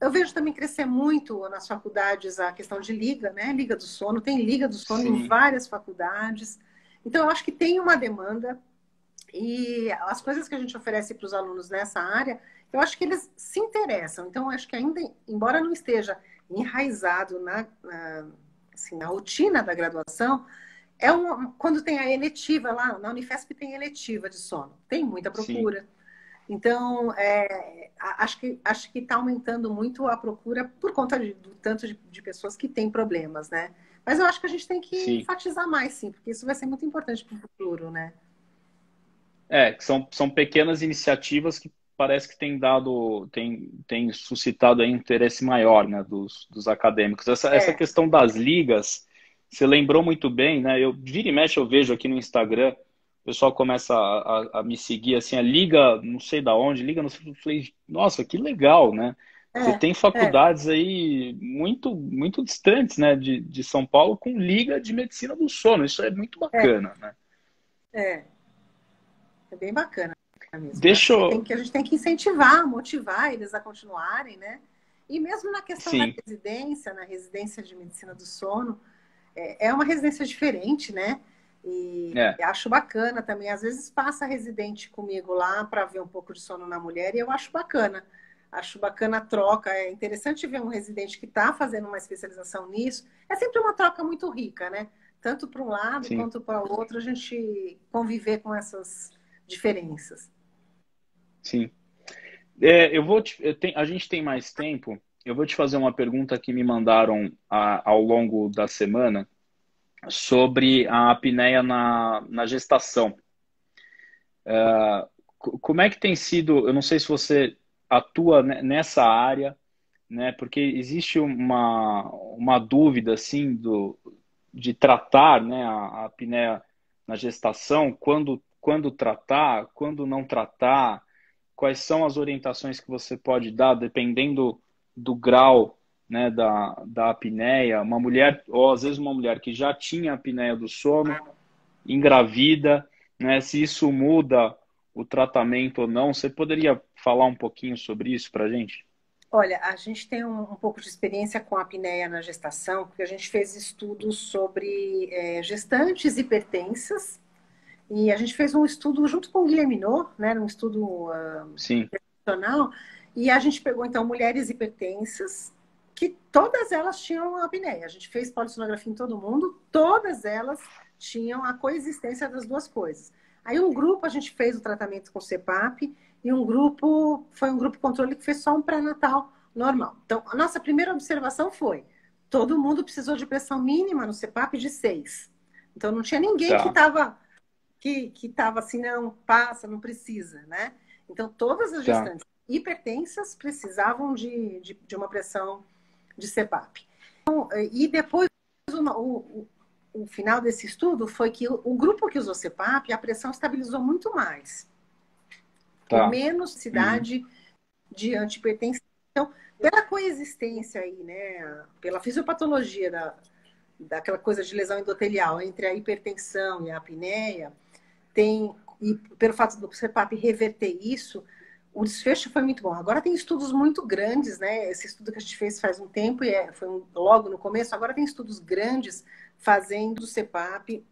Eu vejo também crescer muito nas faculdades a questão de liga, né? Liga do sono, tem liga do sono em Sim, várias faculdades. Então, eu acho que tem uma demanda e as coisas que a gente oferece para os alunos nessa área, eu acho que eles se interessam. Então, eu acho que ainda, embora não esteja enraizado assim, na rotina da graduação, quando tem a eletiva lá, na Unifesp tem eletiva de sono, tem muita sim. procura. Então, acho que está aumentando muito a procura por conta do tanto de pessoas que têm problemas, né? Mas eu acho que a gente tem que sim. enfatizar mais, sim, porque isso vai ser muito importante para o futuro, né? Que são pequenas iniciativas que parece que tem suscitado aí um interesse maior, né, dos acadêmicos. Essa É, questão das ligas, você lembrou muito bem, né? Eu vira e mexe eu vejo aqui no Instagram, o pessoal começa a me seguir assim, a liga, não sei da onde, liga no eu falei, nossa, que legal, né? Você é, tem é, faculdades aí muito distantes, né, de São Paulo com liga de medicina do sono. Isso é muito é, bacana, né? é. É bem bacana mesmo. Eu acho Deixa eu... que a gente tem que incentivar, motivar eles a continuarem, né? E mesmo na questão da Sim. residência, na residência de medicina do sono, é uma residência diferente, né? E É. acho bacana também. Às vezes passa residente comigo lá para ver um pouco de sono na mulher e eu acho bacana. Acho bacana a troca. É interessante ver um residente que está fazendo uma especialização nisso. É sempre uma troca muito rica, né? Tanto para um lado Sim, quanto para o outro, a gente conviver com essas diferenças. sim. A gente tem mais tempo. Eu vou te fazer uma pergunta que me mandaram ao longo da semana sobre a apneia na gestação. Como é que tem sido? Eu não sei se você atua nessa área, né? Porque existe uma dúvida assim de tratar, né, a apneia na gestação, quando tratar, quando não tratar. Quais são as orientações que você pode dar, dependendo do grau, né, da apneia? Uma mulher, ou às vezes uma mulher que já tinha apneia do sono, engravida, né, se isso muda o tratamento ou não. Você poderia falar um pouquinho sobre isso para a gente? Olha, a gente tem um pouco de experiência com a apneia na gestação, porque a gente fez estudos sobre gestantes hipertensas e a gente fez um estudo junto com o Guilherme Minot, né, um estudo Sim, nacional, e a gente pegou então mulheres hipertensas que todas elas tinham apneia. A gente fez polissonografia em todo mundo, todas elas tinham a coexistência das duas coisas. Aí um grupo a gente fez o tratamento com CPAP e um grupo foi um grupo controle que fez só um pré-natal normal. Então, a nossa primeira observação foi: todo mundo precisou de pressão mínima no CPAP de 6. Então, não tinha ninguém que tá, estava que tava assim, não, passa, não precisa, né? Então, todas as tá. gestantes hipertensas precisavam de uma pressão de CPAP. Então, e depois, o final desse estudo foi que o grupo que usou CPAP, a pressão estabilizou muito mais, com Tá. menos Uhum. necessidade de antihipertensão. Então, pela coexistência aí, né, pela fisiopatologia daquela coisa de lesão endotelial entre a hipertensão e a apneia, e pelo fato do CPAP reverter isso, o desfecho foi muito bom. Agora tem estudos muito grandes, né? Esse estudo que a gente fez faz um tempo e logo no começo. Agora tem estudos grandes fazendo CPAP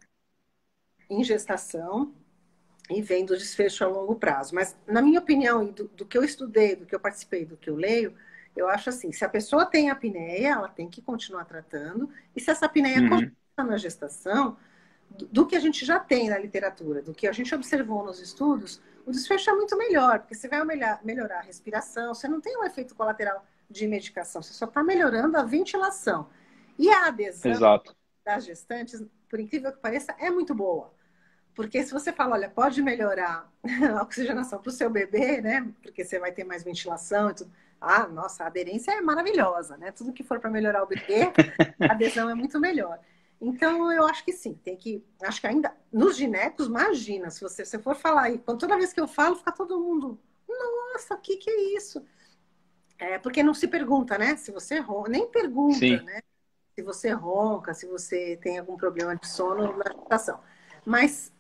em gestação e vendo o desfecho a longo prazo. Mas, na minha opinião, e do que eu estudei, do que eu participei, do que eu leio, eu acho assim, se a pessoa tem apneia, ela tem que continuar tratando, e se essa apneia começa Uhum. na gestação, do que a gente já tem na literatura, do que a gente observou nos estudos, o desfecho é muito melhor, porque você vai melhorar a respiração, você não tem um efeito colateral de medicação, você só está melhorando a ventilação. E a adesão Exato. das gestantes, por incrível que pareça, é muito boa. Porque se você fala, olha, pode melhorar a oxigenação para o seu bebê, né? Porque você vai ter mais ventilação e tudo. Ah, nossa, a aderência é maravilhosa, né? Tudo que for para melhorar o bebê, a adesão é muito melhor. Então, eu acho que sim, tem que. Acho que ainda. Nos ginecos, imagina, se você for falar aí, toda vez que eu falo, fica todo mundo. Nossa, o que é isso? É porque não se pergunta, né? Se você ronca, nem pergunta, Sim. né? Se você ronca, se você tem algum problema de sono na gestação. Mas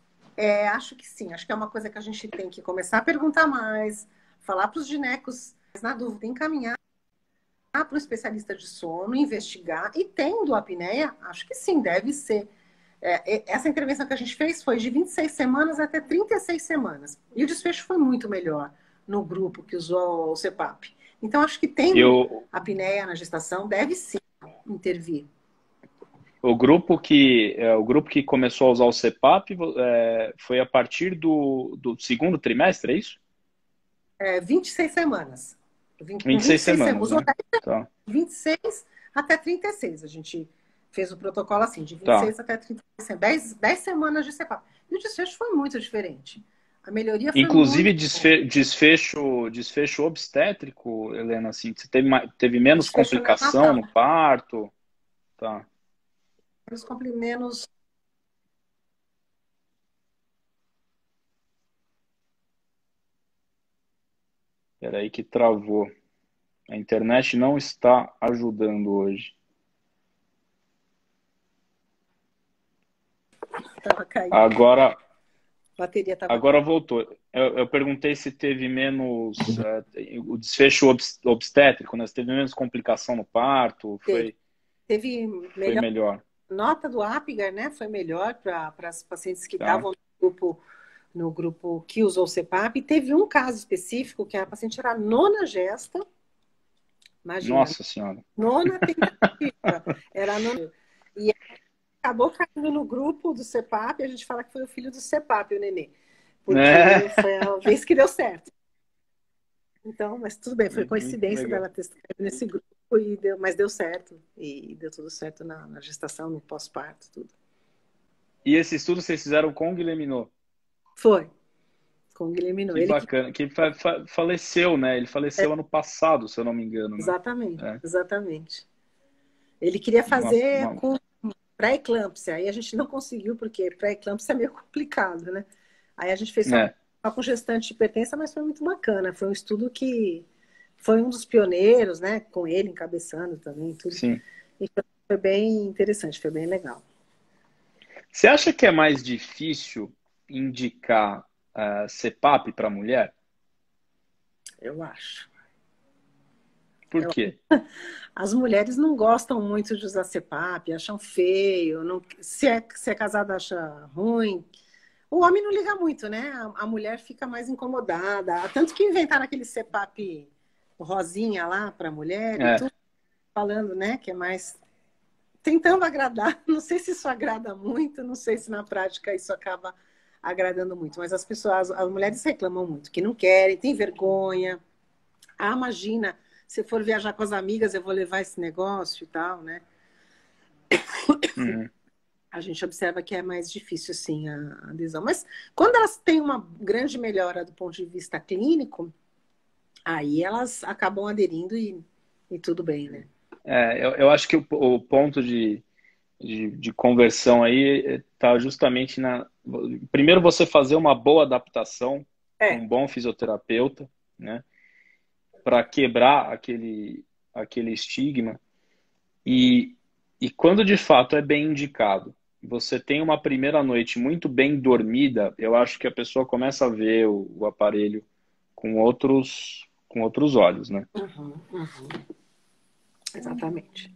acho que sim, acho que é uma coisa que a gente tem que começar a perguntar mais, falar para os ginecos, na dúvida, encaminhar para um especialista de sono, investigar, e tendo apneia, acho que sim, deve ser. Essa intervenção que a gente fez foi de 26 semanas até 36 semanas. E o desfecho foi muito melhor no grupo que usou o CPAP. Então, acho que tendo Eu, apneia na gestação, deve sim intervir. o grupo que começou a usar o CPAP foi a partir do segundo trimestre, é isso? 26 semanas. Com 26 26 semanas. semanas, Usou né? Tá. 26 até 36. A gente Fez o protocolo assim, de Tá. 26 até 30%, 10 semanas de CPAP. E o desfecho foi muito diferente. A melhoria foi Inclusive muito boa. desfecho obstétrico, Helena, assim, você teve menos Desfecho complicação neonatal, no parto, tá? menos. Peraí que travou. A internet não está ajudando hoje. Estava caindo. Agora, A bateria estava agora caindo. voltou. Eu perguntei se teve menos o desfecho obstétrico, né? Se teve menos complicação no parto, Teve, teve foi melhor. melhor, Nota do Apgar, né? Foi melhor para as pacientes que tá? estavam no grupo que usou o CPAP. E teve um caso específico que a paciente era a nona gesta, imagina, Nossa Senhora. nona tentativa, era a nona. E acabou caindo no grupo do CPAP, a gente fala que foi o filho do CPAP, o nenê, É, porque foi a vez que deu certo. Então, mas tudo bem, foi muito coincidência legal. dela ter caído nesse grupo, mas deu certo. E deu tudo certo na gestação, no pós-parto, tudo. E esse estudo vocês fizeram com o Guilherme. Foi, com o Guilherme Minot. Que Ele que. bacana. Que faleceu, né? Ele faleceu ano passado, se eu não me engano, né? Exatamente, É, exatamente. Ele queria uma, fazer uma- com pré-eclâmpsia, aí a gente não conseguiu, porque pré-eclâmpsia é meio complicado, né? Aí a gente fez é, só com gestante hipertensa, mas foi muito bacana. Foi um estudo que foi um dos pioneiros, né? Com ele encabeçando também, tudo. sim. E foi bem interessante, foi bem legal. Você acha que é mais difícil indicar CPAP para mulher? Eu acho. Por quê? As mulheres não gostam muito de usar CPAP, acham feio, não, se é casada acha ruim. O homem não liga muito, né? A mulher fica mais incomodada. Tanto que inventaram aquele CPAP rosinha lá para mulher e É, tudo falando, né? Que é mais tentando agradar. Não sei se isso agrada muito, não sei se na prática isso acaba agradando muito. Mas as pessoas, as mulheres reclamam muito, que não querem, têm vergonha. Ah, imagina, se for viajar com as amigas, eu vou levar esse negócio e tal, né? uhum. A gente observa que é mais difícil, sim, a adesão. Mas quando elas têm uma grande melhora do ponto de vista clínico, aí elas acabam aderindo e tudo bem, né? Eu acho que o ponto de conversão aí está justamente na. Primeiro, você fazer uma boa adaptação com É. um bom fisioterapeuta, né? Para quebrar aquele estigma. E, e quando de fato é bem indicado, você tem uma primeira noite muito bem dormida, eu acho que a pessoa começa a ver o aparelho com outros olhos, né? Uhum, uhum. Exatamente.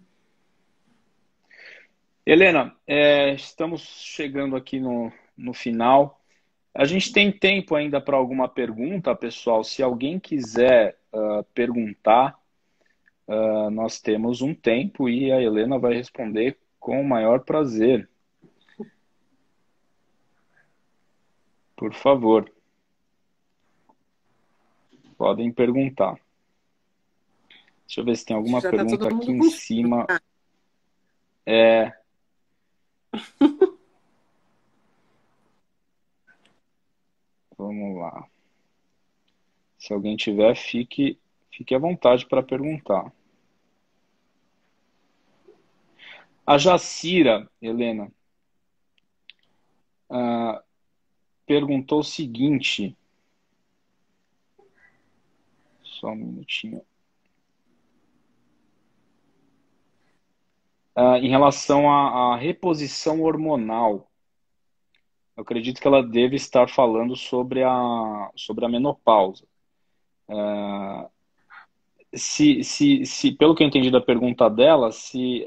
Helena, estamos chegando aqui no final. A gente tem tempo ainda para alguma pergunta, pessoal. Se alguém quiser perguntar, nós temos um tempo e a Helena vai responder com o maior prazer. Por favor, podem perguntar. Deixa eu ver se tem Acho que alguma já está pergunta todo aqui mundo em com fome. cima. É, vamos lá. Se alguém tiver, fique à vontade para perguntar. A Jacira, Helena, ah, perguntou o seguinte. Só um minutinho. Em relação à reposição hormonal, eu acredito que ela deve estar falando sobre a menopausa. Pelo que eu entendi da pergunta dela, se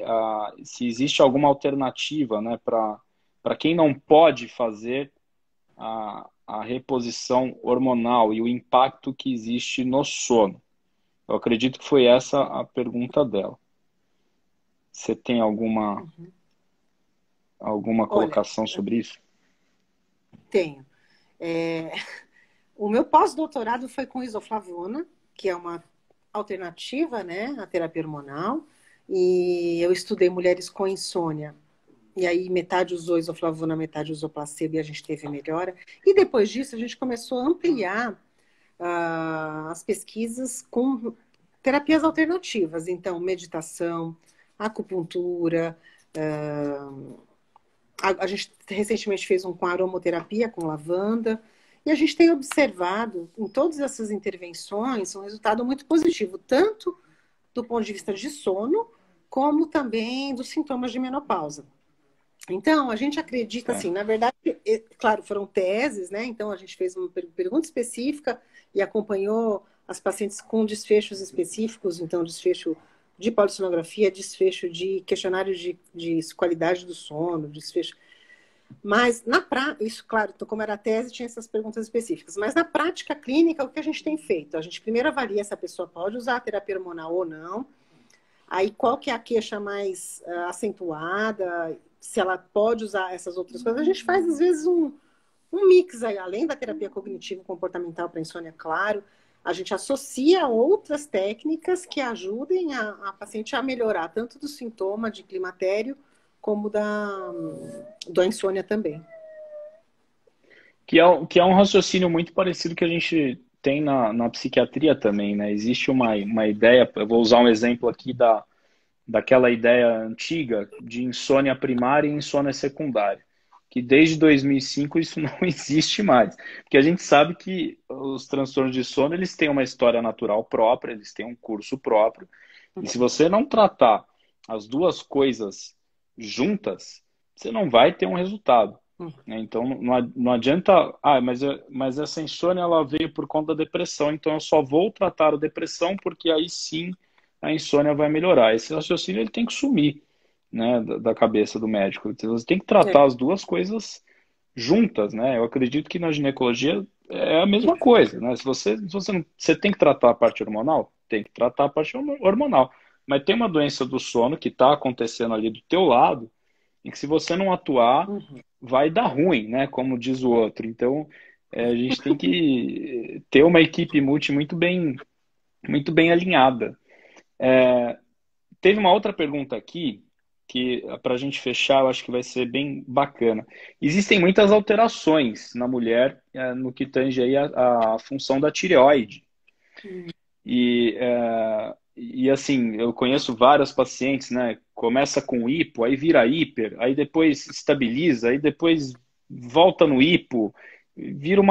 existe alguma alternativa, né, para quem não pode fazer a reposição hormonal e o impacto que existe no sono. Eu acredito que foi essa a pergunta dela. Você tem alguma Olha, colocação sobre isso? tenho. É, o meu pós-doutorado foi com isoflavona, que é uma alternativa, né, à terapia hormonal. e eu estudei mulheres com insônia. E aí metade usou isoflavona, metade usou placebo e a gente teve melhora. E depois disso a gente começou a ampliar as pesquisas com terapias alternativas. Então, meditação, acupuntura. A gente recentemente fez um com aromoterapia, com lavanda. E a gente tem observado em todas essas intervenções um resultado muito positivo, tanto do ponto de vista de sono, como também dos sintomas de menopausa. Então, a gente acredita assim, na verdade, claro, foram teses, né? Então, a gente fez uma pergunta específica e acompanhou as pacientes com desfechos específicos, então, desfecho de polissonografia, desfecho de questionário de qualidade do sono, desfecho. Mas, na prática, isso, claro, como era a tese, tinha essas perguntas específicas. Mas, na prática clínica, o que a gente tem feito? A gente primeiro avalia se a pessoa pode usar a terapia hormonal ou não. Aí, qual que é a queixa mais acentuada, se ela pode usar essas outras coisas. A gente faz, às vezes, um mix aí, além da terapia cognitivo-comportamental para insônia, claro, a gente associa outras técnicas que ajudem a paciente a melhorar tanto do sintoma de climatério como da insônia também. Que é um raciocínio muito parecido que a gente tem na psiquiatria também, né? Existe uma ideia, eu vou usar um exemplo aqui daquela ideia antiga de insônia primária e insônia secundária, que desde 2005 isso não existe mais, porque a gente sabe que os transtornos de sono eles têm uma história natural própria, eles têm um curso próprio, e se você não tratar as duas coisas juntas, você não vai ter um resultado. Né? Então não adianta, mas essa insônia ela veio por conta da depressão, então eu só vou tratar a depressão porque aí sim a insônia vai melhorar. Esse raciocínio ele tem que sumir, né, da cabeça do médico. Então, você tem que tratar as duas coisas juntas, né? Eu acredito que na ginecologia é a mesma coisa, né? Você tem que tratar a parte hormonal, tem que tratar a parte hormonal. Mas tem uma doença do sono que está acontecendo ali do teu lado e que se você não atuar, vai dar ruim, né? Como diz o outro. Então, a gente tem que ter uma equipe muito bem alinhada. Teve uma outra pergunta aqui que, para a gente fechar, eu acho que vai ser bem bacana. Existem muitas alterações na mulher no que tange aí a função da tireoide. E assim, eu conheço várias pacientes, né? Começa com hipo, aí vira hiper, aí depois estabiliza, aí depois volta no hipo. Vira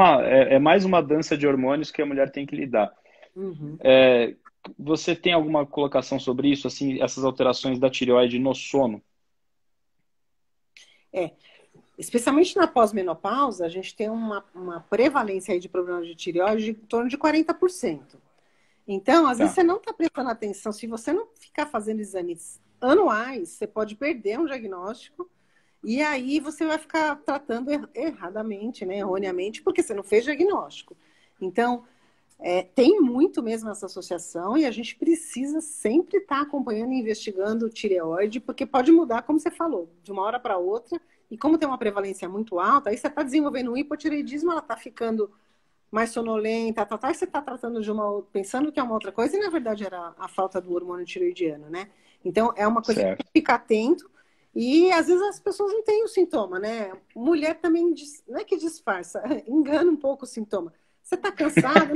mais uma dança de hormônios que a mulher tem que lidar. Você tem alguma colocação sobre isso, assim, essas alterações da tireoide no sono? Especialmente na pós-menopausa, a gente tem uma prevalência aí de problemas de tireoide de em torno de 40%. Então, às vezes você não está prestando atenção. Se você não ficar fazendo exames anuais, você pode perder um diagnóstico e aí você vai ficar tratando erradamente, né, erroneamente, porque você não fez diagnóstico. Então, tem muito mesmo essa associação e a gente precisa sempre estar acompanhando e investigando o tireoide, porque pode mudar, como você falou, de uma hora para outra. E como tem uma prevalência muito alta, aí você está desenvolvendo um hipotireoidismo, ela está ficando mais sonolenta, e você está tratando pensando que é uma outra coisa, e na verdade era a falta do hormônio tireoidiano, né? Então é uma coisa Certo. que fica atento, e às vezes as pessoas não têm o sintoma, né? Mulher também, não é que disfarça, engana um pouco o sintoma. Você está cansada?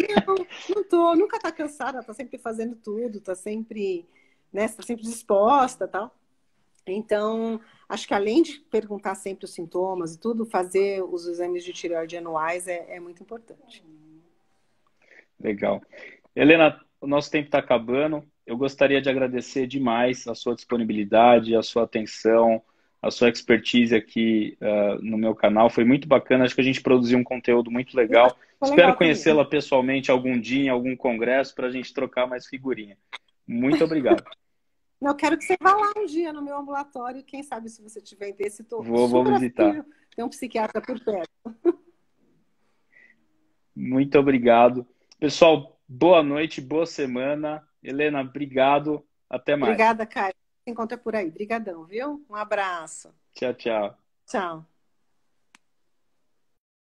Não tô, nunca está cansada, está sempre fazendo tudo, está sempre, né? Está sempre disposta, tal. Então, acho que além de perguntar sempre os sintomas e tudo, fazer os exames de tireoide anuais é muito importante. Legal. Helena, o nosso tempo está acabando. Eu gostaria de agradecer demais a sua disponibilidade, a sua atenção, a sua expertise aqui no meu canal. Foi muito bacana. Acho que a gente produziu um conteúdo muito legal. Espero conhecê-la pessoalmente algum dia, em algum congresso, para a gente trocar mais figurinha. Muito obrigado. Eu quero que você vá lá um dia no meu ambulatório. Quem sabe se você tiver interesse, estou Vou super visitar. afim. Tem um psiquiatra por perto. Muito obrigado. Pessoal, boa noite, boa semana. Helena, obrigado. Até mais. Obrigada, Caio. Se encontra por aí. Obrigadão, viu? Um abraço. Tchau, tchau. Tchau.